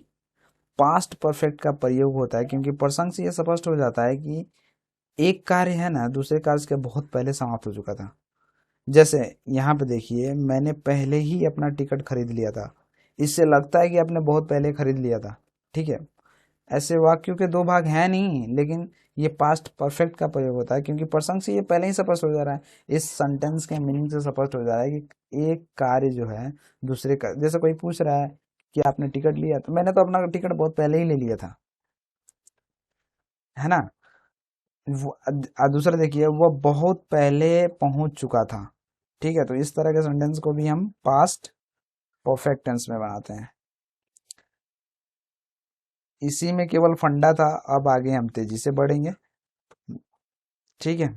पास्ट परफेक्ट का प्रयोग होता है, क्योंकि प्रसंग से यह स्पष्ट हो जाता है कि एक कार्य है ना दूसरे कार्य के बहुत पहले समाप्त हो चुका था। जैसे यहाँ पे देखिए, मैंने पहले ही अपना टिकट खरीद लिया था, इससे लगता है कि आपने बहुत पहले खरीद लिया था। ठीक है। ऐसे वाक्यों के दो भाग हैं नहीं, लेकिन ये पास्ट परफेक्ट का प्रयोग होता है, क्योंकि प्रसंग से ये पहले ही स्पष्ट हो जा रहा है, इस सेंटेंस के मीनिंग से स्पष्ट हो जा रहा है कि एक कार्य जो है दूसरे का, जैसे कोई पूछ रहा है कि आपने टिकट लिया, तो मैंने तो अपना टिकट बहुत पहले ही ले लिया था, है ना। दूसरा देखिए, वो बहुत पहले पहुंच चुका था। ठीक है, तो इस तरह के सेंटेंस को भी हम पास्ट परफेक्ट टेंस में बनाते हैं। इसी में केवल फंडा था, अब आगे हम तेजी से बढ़ेंगे। ठीक है।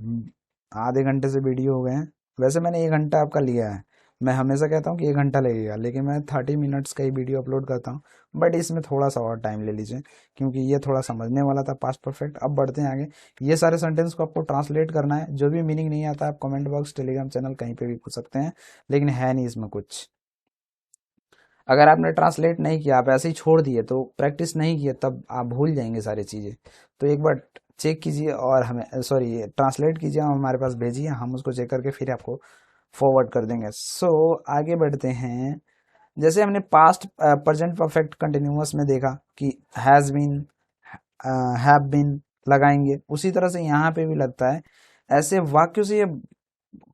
आधे घंटे से वीडियो हो गए हैं, वैसे मैंने 1 घंटा आपका लिया है। मैं हमेशा कहता हूँ कि 1 घंटा लगेगा, लेकिन मैं 30 मिनट्स का ही वीडियो अपलोड करता हूँ। बट इसमें थोड़ा सा और टाइम ले लीजिए, क्योंकि ये थोड़ा समझने वाला था पास्ट परफेक्ट। अब बढ़ते हैं आगे। ये सारे सेंटेंस को आपको ट्रांसलेट करना है, जो भी मीनिंग नहीं आता आप कमेंट बॉक्स, टेलीग्राम चैनल, कहीं पे भी पूछ सकते हैं, लेकिन है नहीं इसमें कुछ। अगर आपने ट्रांसलेट नहीं किया, आप ऐसे ही छोड़ दिए, तो प्रैक्टिस नहीं किए, तब आप भूल जाएंगे सारी चीज़ें। तो एक बार चेक कीजिए और हमें, सॉरी, ट्रांसलेट कीजिए, हम हमारे पास भेजिए, हम उसको चेक करके फिर आपको फॉरवर्ड कर देंगे। आगे बढ़ते हैं। जैसे हमने पास्ट प्रेजेंट परफेक्ट कंटिन्यूअस में देखा कि हैज़ बीन, हैव बीन लगाएंगे, उसी तरह से यहाँ पे भी लगता है। ऐसे वाक्यों से ये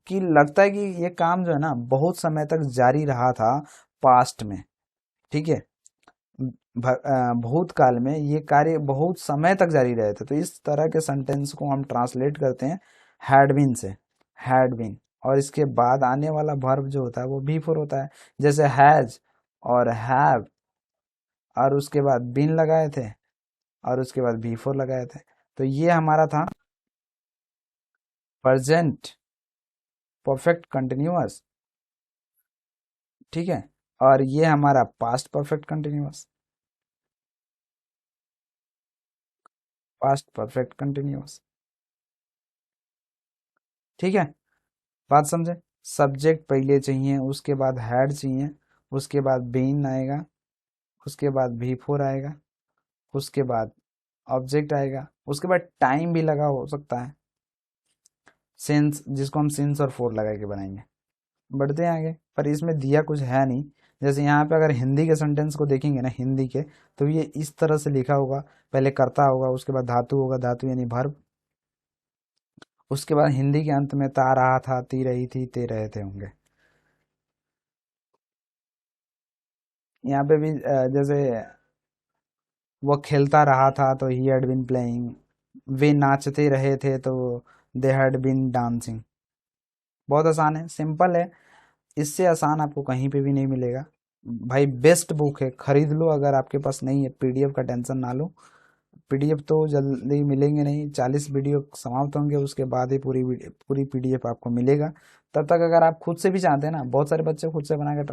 कि लगता है कि ये काम जो है ना बहुत समय तक जारी रहा था पास्ट में। ठीक है। भूतकाल में ये कार्य बहुत समय तक जारी रहे थे, तो इस तरह के सेंटेंस को हम ट्रांसलेट करते हैं हैड बीन से, हैड बीन। और इसके बाद आने वाला वर्ब जो होता है वो बी फोर होता है, जैसे हैज और हैव, और उसके बाद बीन लगाए थे, और उसके बाद बी फोर लगाए थे। तो ये हमारा था प्रेजेंट परफेक्ट कंटिन्यूअस। ठीक है। और ये हमारा past perfect continuous, past perfect continuous. ठीक है, बात समझे। सब्जेक्ट पहले चाहिए, उसके बाद हैड चाहिए, उसके बाद बीन आएगा, उसके बाद भी फोर आएगा, उसके बाद ऑब्जेक्ट आएगा, उसके बाद टाइम भी लगा हो सकता है, सिंस, जिसको हम सिंस और फोर लगा के बनाएंगे। बढ़ते हैं आगे, पर इसमें दिया कुछ है नहीं। जैसे यहाँ पे अगर हिंदी के सेंटेंस को देखेंगे ना, हिंदी के, तो ये इस तरह से लिखा होगा, पहले कर्ता होगा, उसके बाद धातु होगा, धातु यानी भर्ब, उसके बाद हिंदी के अंत में ता रहा था, ती रही थी, ते रहे थे होंगे। यहाँ पे भी जैसे वो खेलता रहा था, तो ही हैड बीन प्लेइंग। वे नाचते रहे थे, तो दे हैड बीन डांसिंग। बहुत आसान है, सिंपल है। इससे आसान आपको कहीं पे भी नहीं मिलेगा। भाई बेस्ट बुक है, खरीद लो। अगर आपके पास नहीं है पीडीएफ का टेंशन ना लो, पीडीएफ तो जल्दी मिलेंगे नहीं, 40 वीडियो समाप्त होंगे, उसके बाद ही पूरी पीडीएफ आपको मिलेगा। तब तक अगर आप खुद से भी चाहते हैं ना, बहुत सारे बच्चे खुद से बना के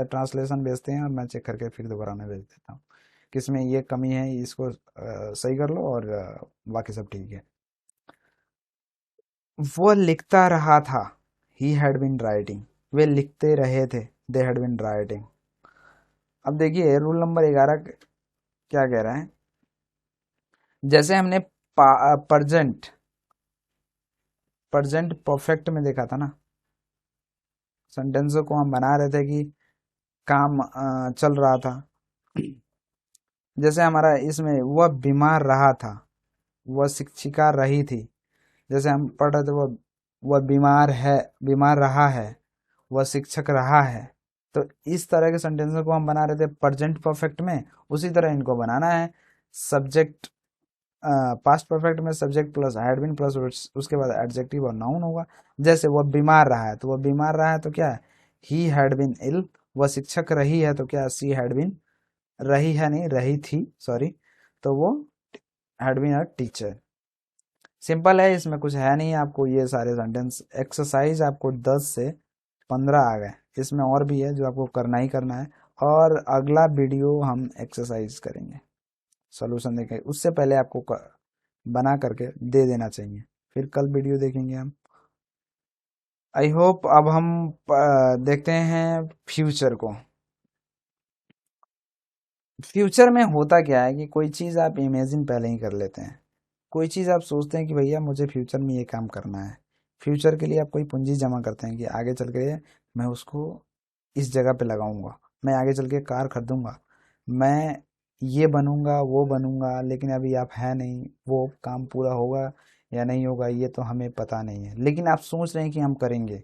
ट्रांसलेशन भेजते हैं, और मैं चेक करके फिर दोबारा मैं भेज देता हूँ किसमें ये कमी है, इसको सही कर लो, और बाकी सब ठीक है। वो लिखता रहा था, ही हैड बिन राइटिंग। वे लिखते रहे थे, दे हैड बिन राइटिंग। अब देखिए रूल नंबर 11 क्या कह रहा है। जैसे हमने प्रेजेंट प्रेजेंट परफेक्ट में देखा था ना, सेंटेंसों को हम बना रहे थे कि काम चल रहा था। जैसे हमारा इसमें वह बीमार रहा था, वह शिक्षिका रही थी। जैसे हम पढ़ रहे थे, वह बीमार है, बीमार रहा है, वह शिक्षक रहा है। तो इस तरह के सेंटेंसों को हम बना रहे थे प्रेजेंट परफेक्ट में, उसी तरह इनको बनाना है। सब्जेक्ट, पास्ट परफेक्ट में subject plus had been plus उसके बाद एडजेक्टिव और नाउन होगा। जैसे वह बीमार रहा है, तो वह बीमार रहा है तो क्या है, ही हैड बीन इल। वह शिक्षक रही है तो क्या, सी हैड बीन रही है नहीं, रही थी, सॉरी, तो वो had been a teacher. Simple है, इसमें कुछ है नहीं, आपको ये सारे सेंटेंस एक्सरसाइज आपको 10 से 15 आ गए, इसमें और भी है जो आपको करना ही करना है। और अगला वीडियो हम एक्सरसाइज करेंगे, सॉल्यूशन देखेंगे, उससे पहले आपको बना करके दे देना चाहिए, फिर कल वीडियो देखेंगे हम। आई होप अब हम देखते हैं फ्यूचर को। फ्यूचर में होता क्या है कि कोई चीज़ आप इमेजिन पहले ही कर लेते हैं, कोई चीज़ आप सोचते हैं कि भैया मुझे फ्यूचर में ये काम करना है। फ्यूचर के लिए आप कोई पूंजी जमा करते हैं कि आगे चल के मैं उसको इस जगह पे लगाऊंगा, मैं आगे चल के कार खरीदूंगा, मैं ये बनूंगा वो बनूंगा, लेकिन अभी आप है नहीं, वो काम पूरा होगा या नहीं होगा ये तो हमें पता नहीं है, लेकिन आप सोच रहे हैं कि हम करेंगे।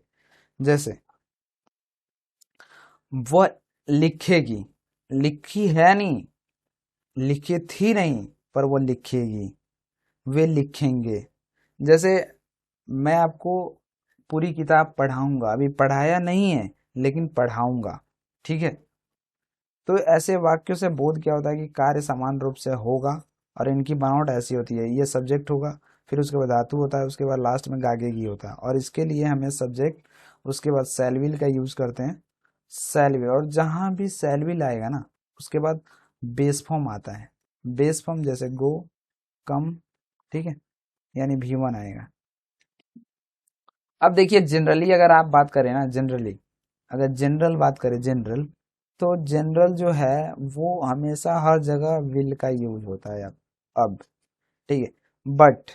जैसे वो लिखेगी, लिखी है नहीं, लिखी थी नहीं, पर वो लिखेगी, वे लिखेंगे। जैसे मैं आपको पूरी किताब पढ़ाऊंगा, अभी पढ़ाया नहीं है लेकिन पढ़ाऊंगा, ठीक है। तो ऐसे वाक्यों से बोध क्या होता है कि कार्य समान रूप से होगा, और इनकी बनावट ऐसी होती है, ये सब्जेक्ट होगा, फिर उसके बाद धातु होता है, उसके बाद लास्ट में गागेगी होता है, और इसके लिए हमें सब्जेक्ट, उसके बाद सेलविल का यूज करते हैं, सेलविल, और जहां भी सेलविल आएगा ना उसके बाद बेस फॉर्म आता है, बेस फॉर्म जैसे गो, कम, ठीक है, यानी भी1 आएगा। अब देखिए जनरली अगर आप बात करें ना, जनरली अगर जनरल बात करें, जनरल, तो जनरल जो है वो हमेशा हर जगह विल का यूज होता है। अब ठीक है, बट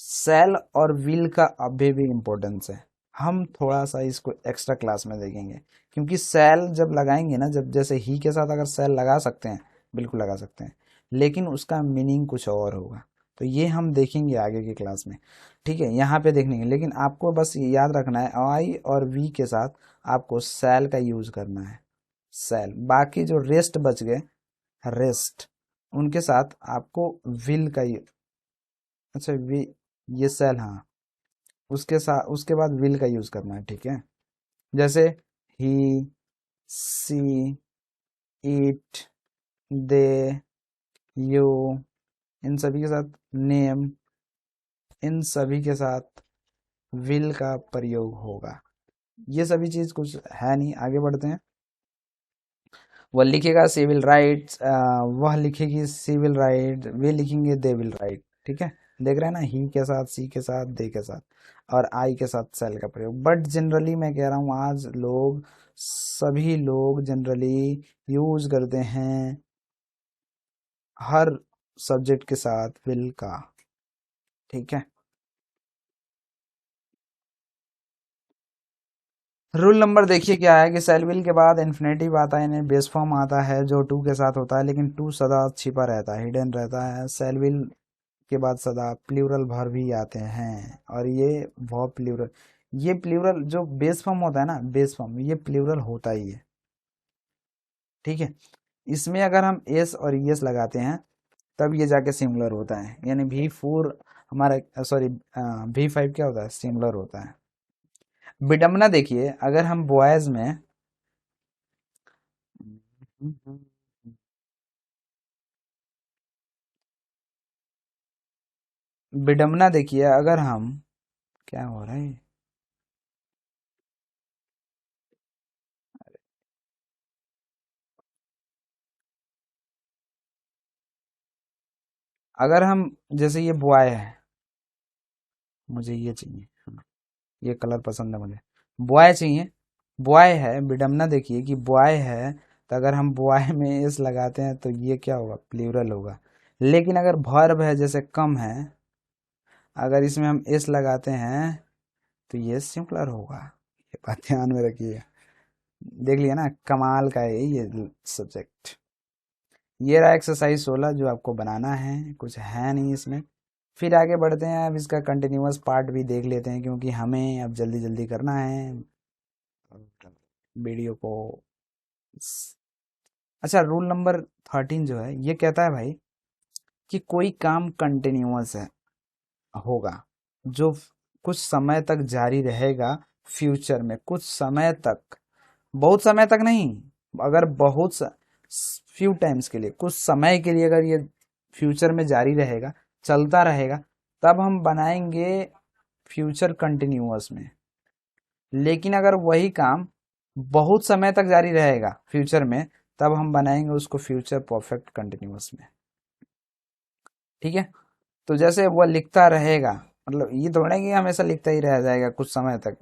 सेल और विल का अभी भी इम्पोर्टेंस है, हम थोड़ा सा इसको एक्स्ट्रा क्लास में देखेंगे, क्योंकि सेल जब लगाएंगे ना, जब जैसे ही के साथ अगर सेल लगा सकते हैं, बिल्कुल लगा सकते हैं, लेकिन उसका मीनिंग कुछ और होगा, तो ये हम देखेंगे आगे की क्लास में, ठीक है, यहाँ पे देखेंगे, लेकिन आपको बस याद रखना है आई और वी के साथ आपको सेल का यूज करना है, सेल, बाकी जो रेस्ट बच गए, रेस्ट, उनके साथ आपको विल का अच्छा वी, ये सेल, हाँ, उसके साथ उसके बाद विल का यूज करना है, ठीक है। जैसे ही, सी, इट, दे, यू, इन सभी के साथ नेम, इन सभी के साथ विल का प्रयोग होगा। ये सभी चीज कुछ है नहीं, आगे बढ़ते हैं। वह लिखेगा सिविल राइट्स, वह लिखेगी सिविल राइट, वे लिखेंगे दे विल राइट, ठीक है। देख रहे हैं ना, ही के साथ, सी के साथ, दे के साथ, और आई के साथ सेल का प्रयोग। बट जनरली मैं कह रहा हूँ आज लोग, सभी लोग जनरली यूज करते हैं हर सब्जेक्ट के साथ विल का, ठीक है। रूल नंबर देखिए क्या है कि सेल विल के बाद इन्फिनेटिव आता है, यानी बेस फॉर्म आता है जो टू के साथ होता है, लेकिन टू सदा छिपा रहता है, हिडन रहता है। सेल विल के बाद सदा प्लूरल वर्ब भी आते हैं, और ये वर्ब प्लूरल, ये प्लूरल जो बेस फॉर्म होता है ना, बेस फॉर्म ये प्लूरल होता ही है, ठीक है। इसमें अगर हम एस और ईएस लगाते हैं तब ये जाके सिमिलर होता है, यानी V4 हमारा, सॉरी, V5 क्या होता है, सिमिलर होता है। विडम्बना देखिए, अगर हम बॉयज में, विडम्बना देखिए अगर हम, क्या हो रहा है, अगर हम, जैसे ये बॉय है, मुझे ये चाहिए, ये कलर पसंद है मुझे, बॉय चाहिए, बॉय है, विडम्बना देखिए कि बॉय है, तो अगर हम बॉय में एस लगाते हैं तो ये क्या होगा, प्लूरल होगा। लेकिन अगर वर्ब है, जैसे कम है, अगर इसमें हम एस लगाते हैं तो ये सिंपलर होगा, ये बात ध्यान में रखिए। देख लिया ना, कमाल का है ये सब्जेक्ट। ये रहा एक्सरसाइज 16 जो आपको बनाना है, कुछ है नहीं इसमें। फिर आगे बढ़ते हैं, अब इसका कंटिन्यूअस पार्ट भी देख लेते हैं, क्योंकि हमें अब जल्दी जल्दी करना है वीडियो को। अच्छा, रूल नंबर 13 जो है ये कहता है भाई कि कोई काम कंटिन्यूअस है, होगा, जो कुछ समय तक जारी रहेगा, फ्यूचर में कुछ समय तक, बहुत समय तक नहीं, अगर बहुत फ्यू टाइम्स के लिए, कुछ समय के लिए अगर ये फ्यूचर में जारी रहेगा, चलता रहेगा, तब हम बनाएंगे फ्यूचर कंटिन्यूअस में। लेकिन अगर वही काम बहुत समय तक जारी रहेगा फ्यूचर में, तब हम बनाएंगे उसको फ्यूचर परफेक्ट कंटिन्यूअस में। ठीक है। तो जैसे वो लिखता रहेगा, मतलब ये थोड़ा है कि हमेशा लिखता ही रह जाएगा कुछ समय तक।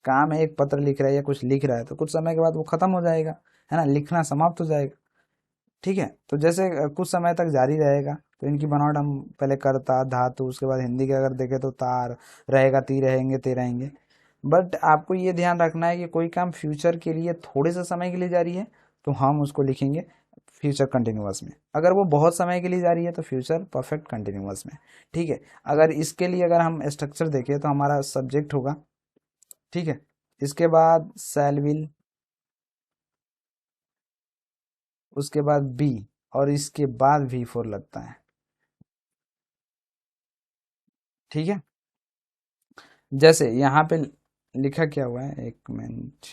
काम है, एक पत्र लिख रहा है या कुछ लिख रहा है, तो कुछ समय के बाद वो खत्म हो जाएगा, है ना, लिखना समाप्त हो जाएगा। ठीक है। तो जैसे कुछ समय तक जारी रहेगा, तो इनकी बनावट हम पहले करता धातु, उसके बाद हिंदी के अगर देखें तो तार रहेगा, ती रहेंगे, ते रहेंगे। बट आपको ये ध्यान रखना है कि कोई काम फ्यूचर के लिए थोड़े से समय के लिए जारी है, तो हम उसको लिखेंगे फ्यूचर कंटिन्यूअस में। अगर वो बहुत समय के लिए जारी है तो फ्यूचर परफेक्ट कंटिन्यूअस में। ठीक है। अगर इसके लिए अगर हम स्ट्रक्चर देखें तो हमारा सब्जेक्ट होगा, ठीक है, इसके बाद शैल विल, उसके बाद बी, और इसके बाद वी फोर लगता है। ठीक है। जैसे यहाँ पे लिखा क्या हुआ है, एक मिनट,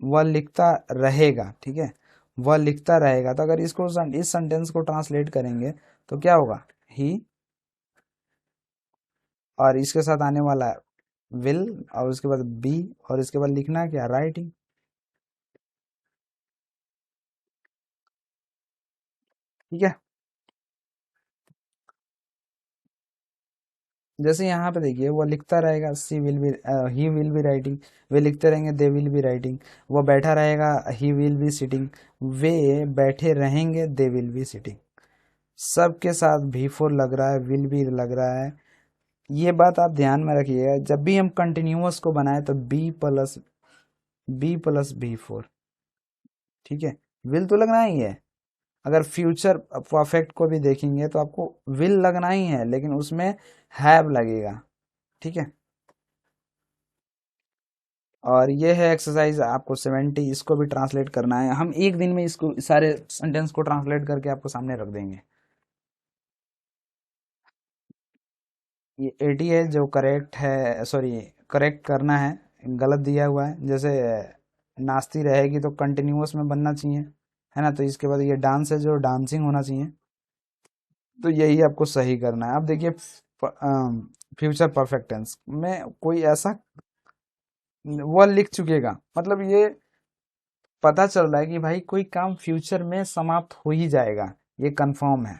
वह लिखता रहेगा। ठीक है, वह लिखता रहेगा, तो अगर इसको इस सेंटेंस को ट्रांसलेट करेंगे तो क्या होगा, ही, और इसके साथ आने वाला विल, और उसके बाद बी, और इसके बाद लिखना है क्या, राइटिंग। ठीक है। जैसे यहाँ पे देखिए, वो लिखता रहेगा, she will be, he will be writing, वे लिखते रहेंगे, दे विल बी राइटिंग। वो बैठा रहेगा, ही विल बी सिटिंग, वे बैठे रहेंगे, दे विल बी सिटिंग। सबके साथ भी फोर लग रहा है, विल भी लग रहा है। ये बात आप ध्यान में रखिएगा, जब भी हम कंटिन्यूअस को बनाए तो बी प्लस बी फोर। ठीक है। विल तो लगना ही है। अगर फ्यूचर परफेक्ट को भी देखेंगे तो आपको विल लगना ही है, लेकिन उसमें हैव लगेगा। ठीक है। और ये है एक्सरसाइज आपको 70, इसको भी ट्रांसलेट करना है। हम एक दिन में इसको सारे सेंटेंस को ट्रांसलेट करके आपको सामने रख देंगे। ये 80 है जो करेक्ट है, सॉरी, करेक्ट करना है, गलत दिया हुआ है। जैसे नाचती रहेगी तो कंटिन्यूअस में बनना चाहिए, है ना, तो इसके बाद ये डांस है जो डांसिंग होना चाहिए। तो यही आपको सही करना है। अब देखिए, फ्यूचर परफेक्ट टेंस में कोई ऐसा वो लिख चुकेगा, मतलब ये पता चल रहा है कि भाई कोई काम फ्यूचर में समाप्त हो ही जाएगा, ये कंफर्म है,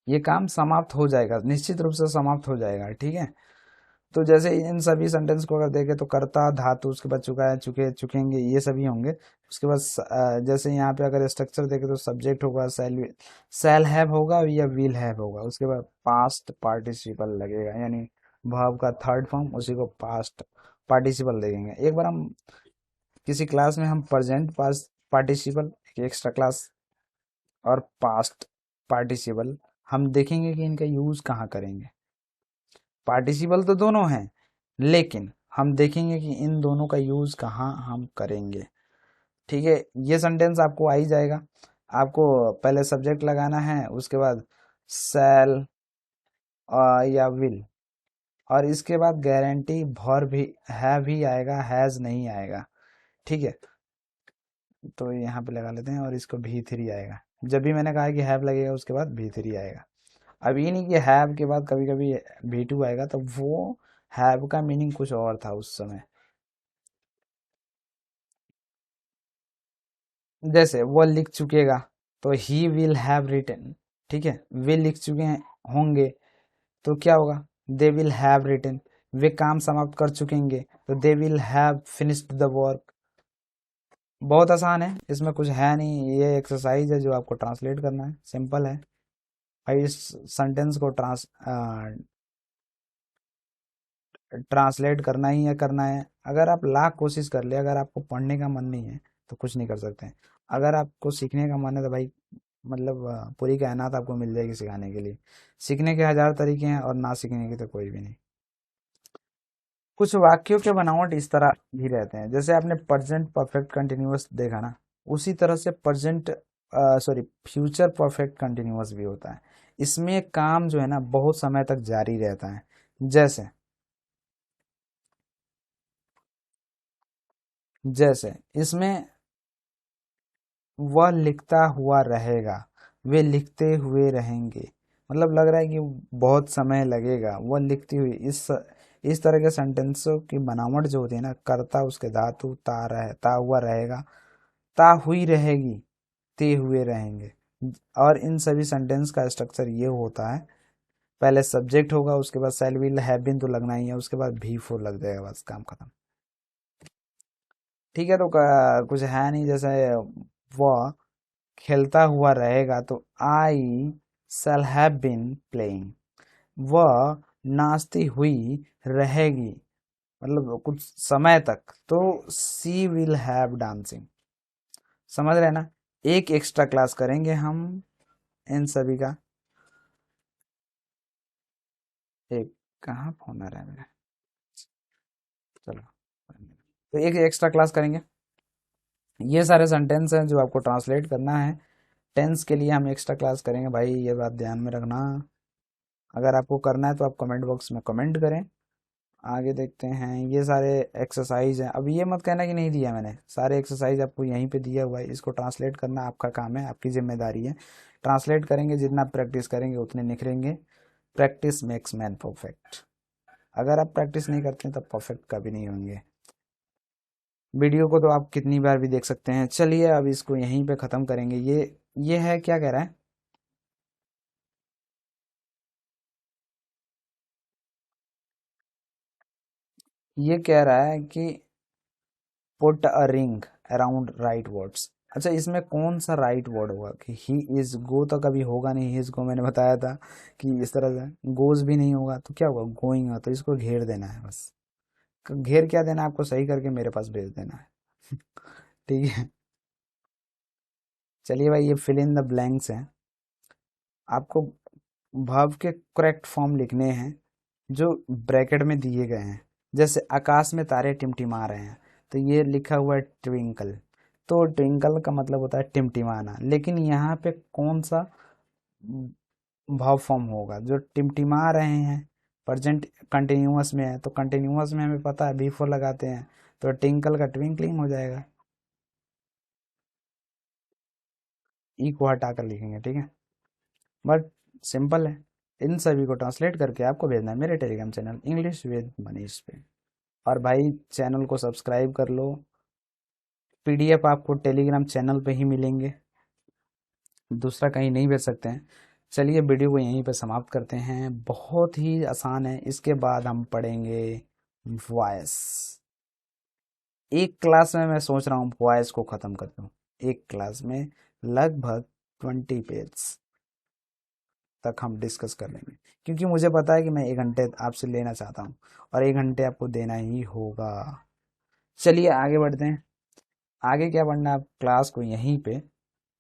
ये काम समाप्त हो जाएगा, निश्चित रूप से समाप्त हो जाएगा। ठीक है। तो जैसे इन सभी सेंटेंस को अगर देखें तो कर्ता धातु, उसके बाद चुका है, चुके, चुकेंगे, ये सभी होंगे। उसके बाद जैसे यहाँ पे अगर स्ट्रक्चर देखें तो सब्जेक्ट होगा, सेल हैव होगा या विल हैव होगा। उसके बाद पास्ट पार्टिसिपल लगेगा, यानी वर्ब का थर्ड फॉर्म, उसी को पास्ट पार्टिसिपल देखेंगे। एक बार हम किसी क्लास में हम present past participle, extra class, और पास्ट पार्टिसिपल, हम देखेंगे कि इनका यूज कहाँ करेंगे। पार्टिसिपल तो दोनों हैं, लेकिन हम देखेंगे कि इन दोनों का यूज कहाँ हम करेंगे। ठीक है। ये सेंटेंस आपको आ ही जाएगा। आपको पहले सब्जेक्ट लगाना है, उसके बाद शैल या विल, और इसके बाद गारंटी भर भी है भी आएगा, हैज नहीं आएगा। ठीक है। तो यहाँ पे लगा लेते हैं, और इसको भी थ्री आएगा। जब भी मैंने कहा कि हैव लगेगा उसके बाद भी थ्री आएगा। अब ये नहीं कि हैव के बाद कभी कभी भी टू आएगा, तो वो हैव का मीनिंग कुछ और था उस समय। जैसे वो लिख चुकेगा तो ही विल हैव रिटन। ठीक है। वे लिख चुके हैं होंगे तो क्या होगा, दे विल हैव रिटन। वे काम समाप्त कर चुकेंगे तो they will have finished the work. बहुत आसान है, इसमें कुछ है नहीं, ये एक्सरसाइज है जो आपको ट्रांसलेट करना है, सिंपल है भाई। इस सेंटेंस को ट्रांसलेट करना ही है, करना है। अगर आप लाख कोशिश कर ले, अगर आपको पढ़ने का मन नहीं है तो कुछ नहीं कर सकते हैं। अगर आपको सीखने का मन है तो भाई, मतलब पूरी कायनात आपको मिल जाएगी सिखाने के लिए। सीखने के हजार तरीके हैं, और ना सीखने के तो कोई भी नहीं। कुछ वाक्यों के बनावट इस तरह भी रहते हैं, जैसे आपने प्रेजेंट परफेक्ट कंटिन्यूअस देखा ना, उसी तरह से present, sorry, future perfect continuous भी होता है। इसमें काम जो है ना बहुत समय तक जारी रहता है। जैसे जैसे इसमें वह लिखता हुआ रहेगा, वे लिखते हुए रहेंगे। मतलब लग रहा है कि बहुत समय लगेगा, वह लिखती हुई। इस तरह के सेंटेंसों की बनावट जो होती है ना, कर्ता उसके धातु ता हुआ रहेगा, ता हुई रहेगी, ते हुए रहेंगे। और इन सभी सेंटेंस का स्ट्रक्चर ये होता है, पहले सब्जेक्ट होगा, उसके बाद शैल विल हैव बीन तो लगना ही है, उसके बाद भी फोर लग जाएगा, बस काम खत्म। ठीक है, तो कुछ है नहीं, जैसे वह खेलता हुआ रहेगा तो आई शैल हैव बीन प्लेइंग। वह नाचती हुई रहेगी, मतलब कुछ समय तक, तो सी विल हैव डांसिंग। समझ रहे हैं ना। एक एक्स्ट्रा क्लास करेंगे हम इन सभी का। एक कहाँ फोन आ रहा है मेरा, चलो, तो एक एक्स्ट्रा क्लास करेंगे। ये सारे सेंटेंस हैं जो आपको ट्रांसलेट करना है। टेंस के लिए हम एक्स्ट्रा क्लास करेंगे भाई, ये बात ध्यान में रखना। अगर आपको करना है तो आप कमेंट बॉक्स में कमेंट करें। आगे देखते हैं, ये सारे एक्सरसाइज हैं। अब ये मत कहना कि नहीं दिया मैंने, सारे एक्सरसाइज आपको यहीं पे दिया हुआ है, इसको ट्रांसलेट करना आपका काम है, आपकी जिम्मेदारी है। ट्रांसलेट करेंगे, जितना प्रैक्टिस करेंगे उतने निखरेंगे। Practice makes man perfect. अगर आप प्रैक्टिस नहीं करते हैं तब परफेक्ट कभी नहीं होंगे। वीडियो को तो आप कितनी बार भी देख सकते हैं। चलिए अब इसको यहीं पे ख़त्म करेंगे। ये है, क्या कह रहा है, ये कह रहा है कि put a ring around right words. अच्छा, इसमें कौन सा राइट वर्ड होगा कि ही इज गो, तो कभी होगा नहीं। ही इज गो मैंने बताया था कि इस तरह से गोज भी नहीं होगा, तो क्या होगा, गोइंग होगा। तो इसको घेर देना है बस। घेर क्या देना है आपको, सही करके मेरे पास भेज देना है। ठीक है। चलिए भाई, ये फिल इन द ब्लैंक्स हैं। आपको वर्ब के करेक्ट फॉर्म लिखने हैं जो ब्रैकेट में दिए गए हैं। जैसे आकाश में तारे टिमटिमा रहे हैं, तो ये लिखा हुआ है ट्विंकल। तो ट्विंकल का मतलब होता है टिमटिमाना, लेकिन यहाँ पे कौन सा वर्ब फॉर्म होगा जो टिमटिमा रहे हैं। प्रेजेंट कंटिन्यूअस में है, तो कंटिन्यूअस में हमें पता है बिफोर लगाते हैं, तो ट्विंकल का ट्विंकलिंग हो जाएगा। ई को हटा कर लिखेंगे, ठीक है। बट सिंपल है। इन सभी को ट्रांसलेट करके आपको भेजना है मेरे Telegram channel English with Manish पे। और भाई चैनल को सब्सक्राइब कर लो। पीडीएफ आपको टेलीग्राम चैनल पे ही मिलेंगे, दूसरा कहीं नहीं भेज सकते हैं। चलिए वीडियो को यहीं पे समाप्त करते हैं, बहुत ही आसान है। इसके बाद हम पढ़ेंगे वॉइस। एक क्लास में मैं सोच रहा हूँ वॉइस को ख़त्म कर दूँ। एक क्लास में लगभग 20 पेज तक हम डिस्कस कर लेंगे, क्योंकि मुझे पता है कि मैं 1 घंटे आपसे लेना चाहता हूँ, और 1 घंटे आपको देना ही होगा। चलिए आगे बढ़ते हैं। आगे क्या पढ़ना है, आप क्लास को यहीं पे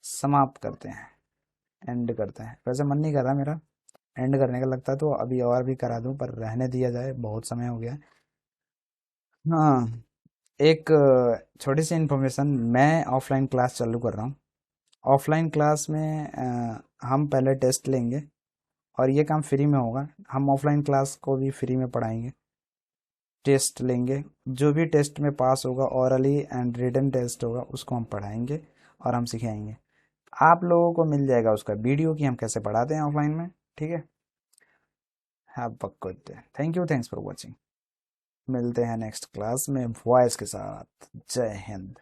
समाप्त करते हैं, एंड करते हैं। वैसे मन नहीं कर रहा मेरा एंड करने का, लगता तो अभी और भी करा दूं, पर रहने दिया जाए, बहुत समय हो गया है। हाँ, एक छोटी सी इन्फॉर्मेशन, मैं ऑफलाइन क्लास चालू कर रहा हूँ। ऑफलाइन क्लास में हम पहले टेस्ट लेंगे, और ये काम फ्री में होगा। हम ऑफलाइन क्लास को भी फ्री में पढ़ाएंगे। टेस्ट लेंगे, जो भी टेस्ट में पास होगा, ऑरली एंड रिटन टेस्ट होगा, उसको हम पढ़ाएंगे और हम सिखाएंगे। आप लोगों को मिल जाएगा उसका वीडियो कि हम कैसे पढ़ाते हैं ऑफलाइन में। ठीक है। Have a good day, thank you, thanks for watching. मिलते हैं नेक्स्ट क्लास में वॉइस के साथ। जय हिंद।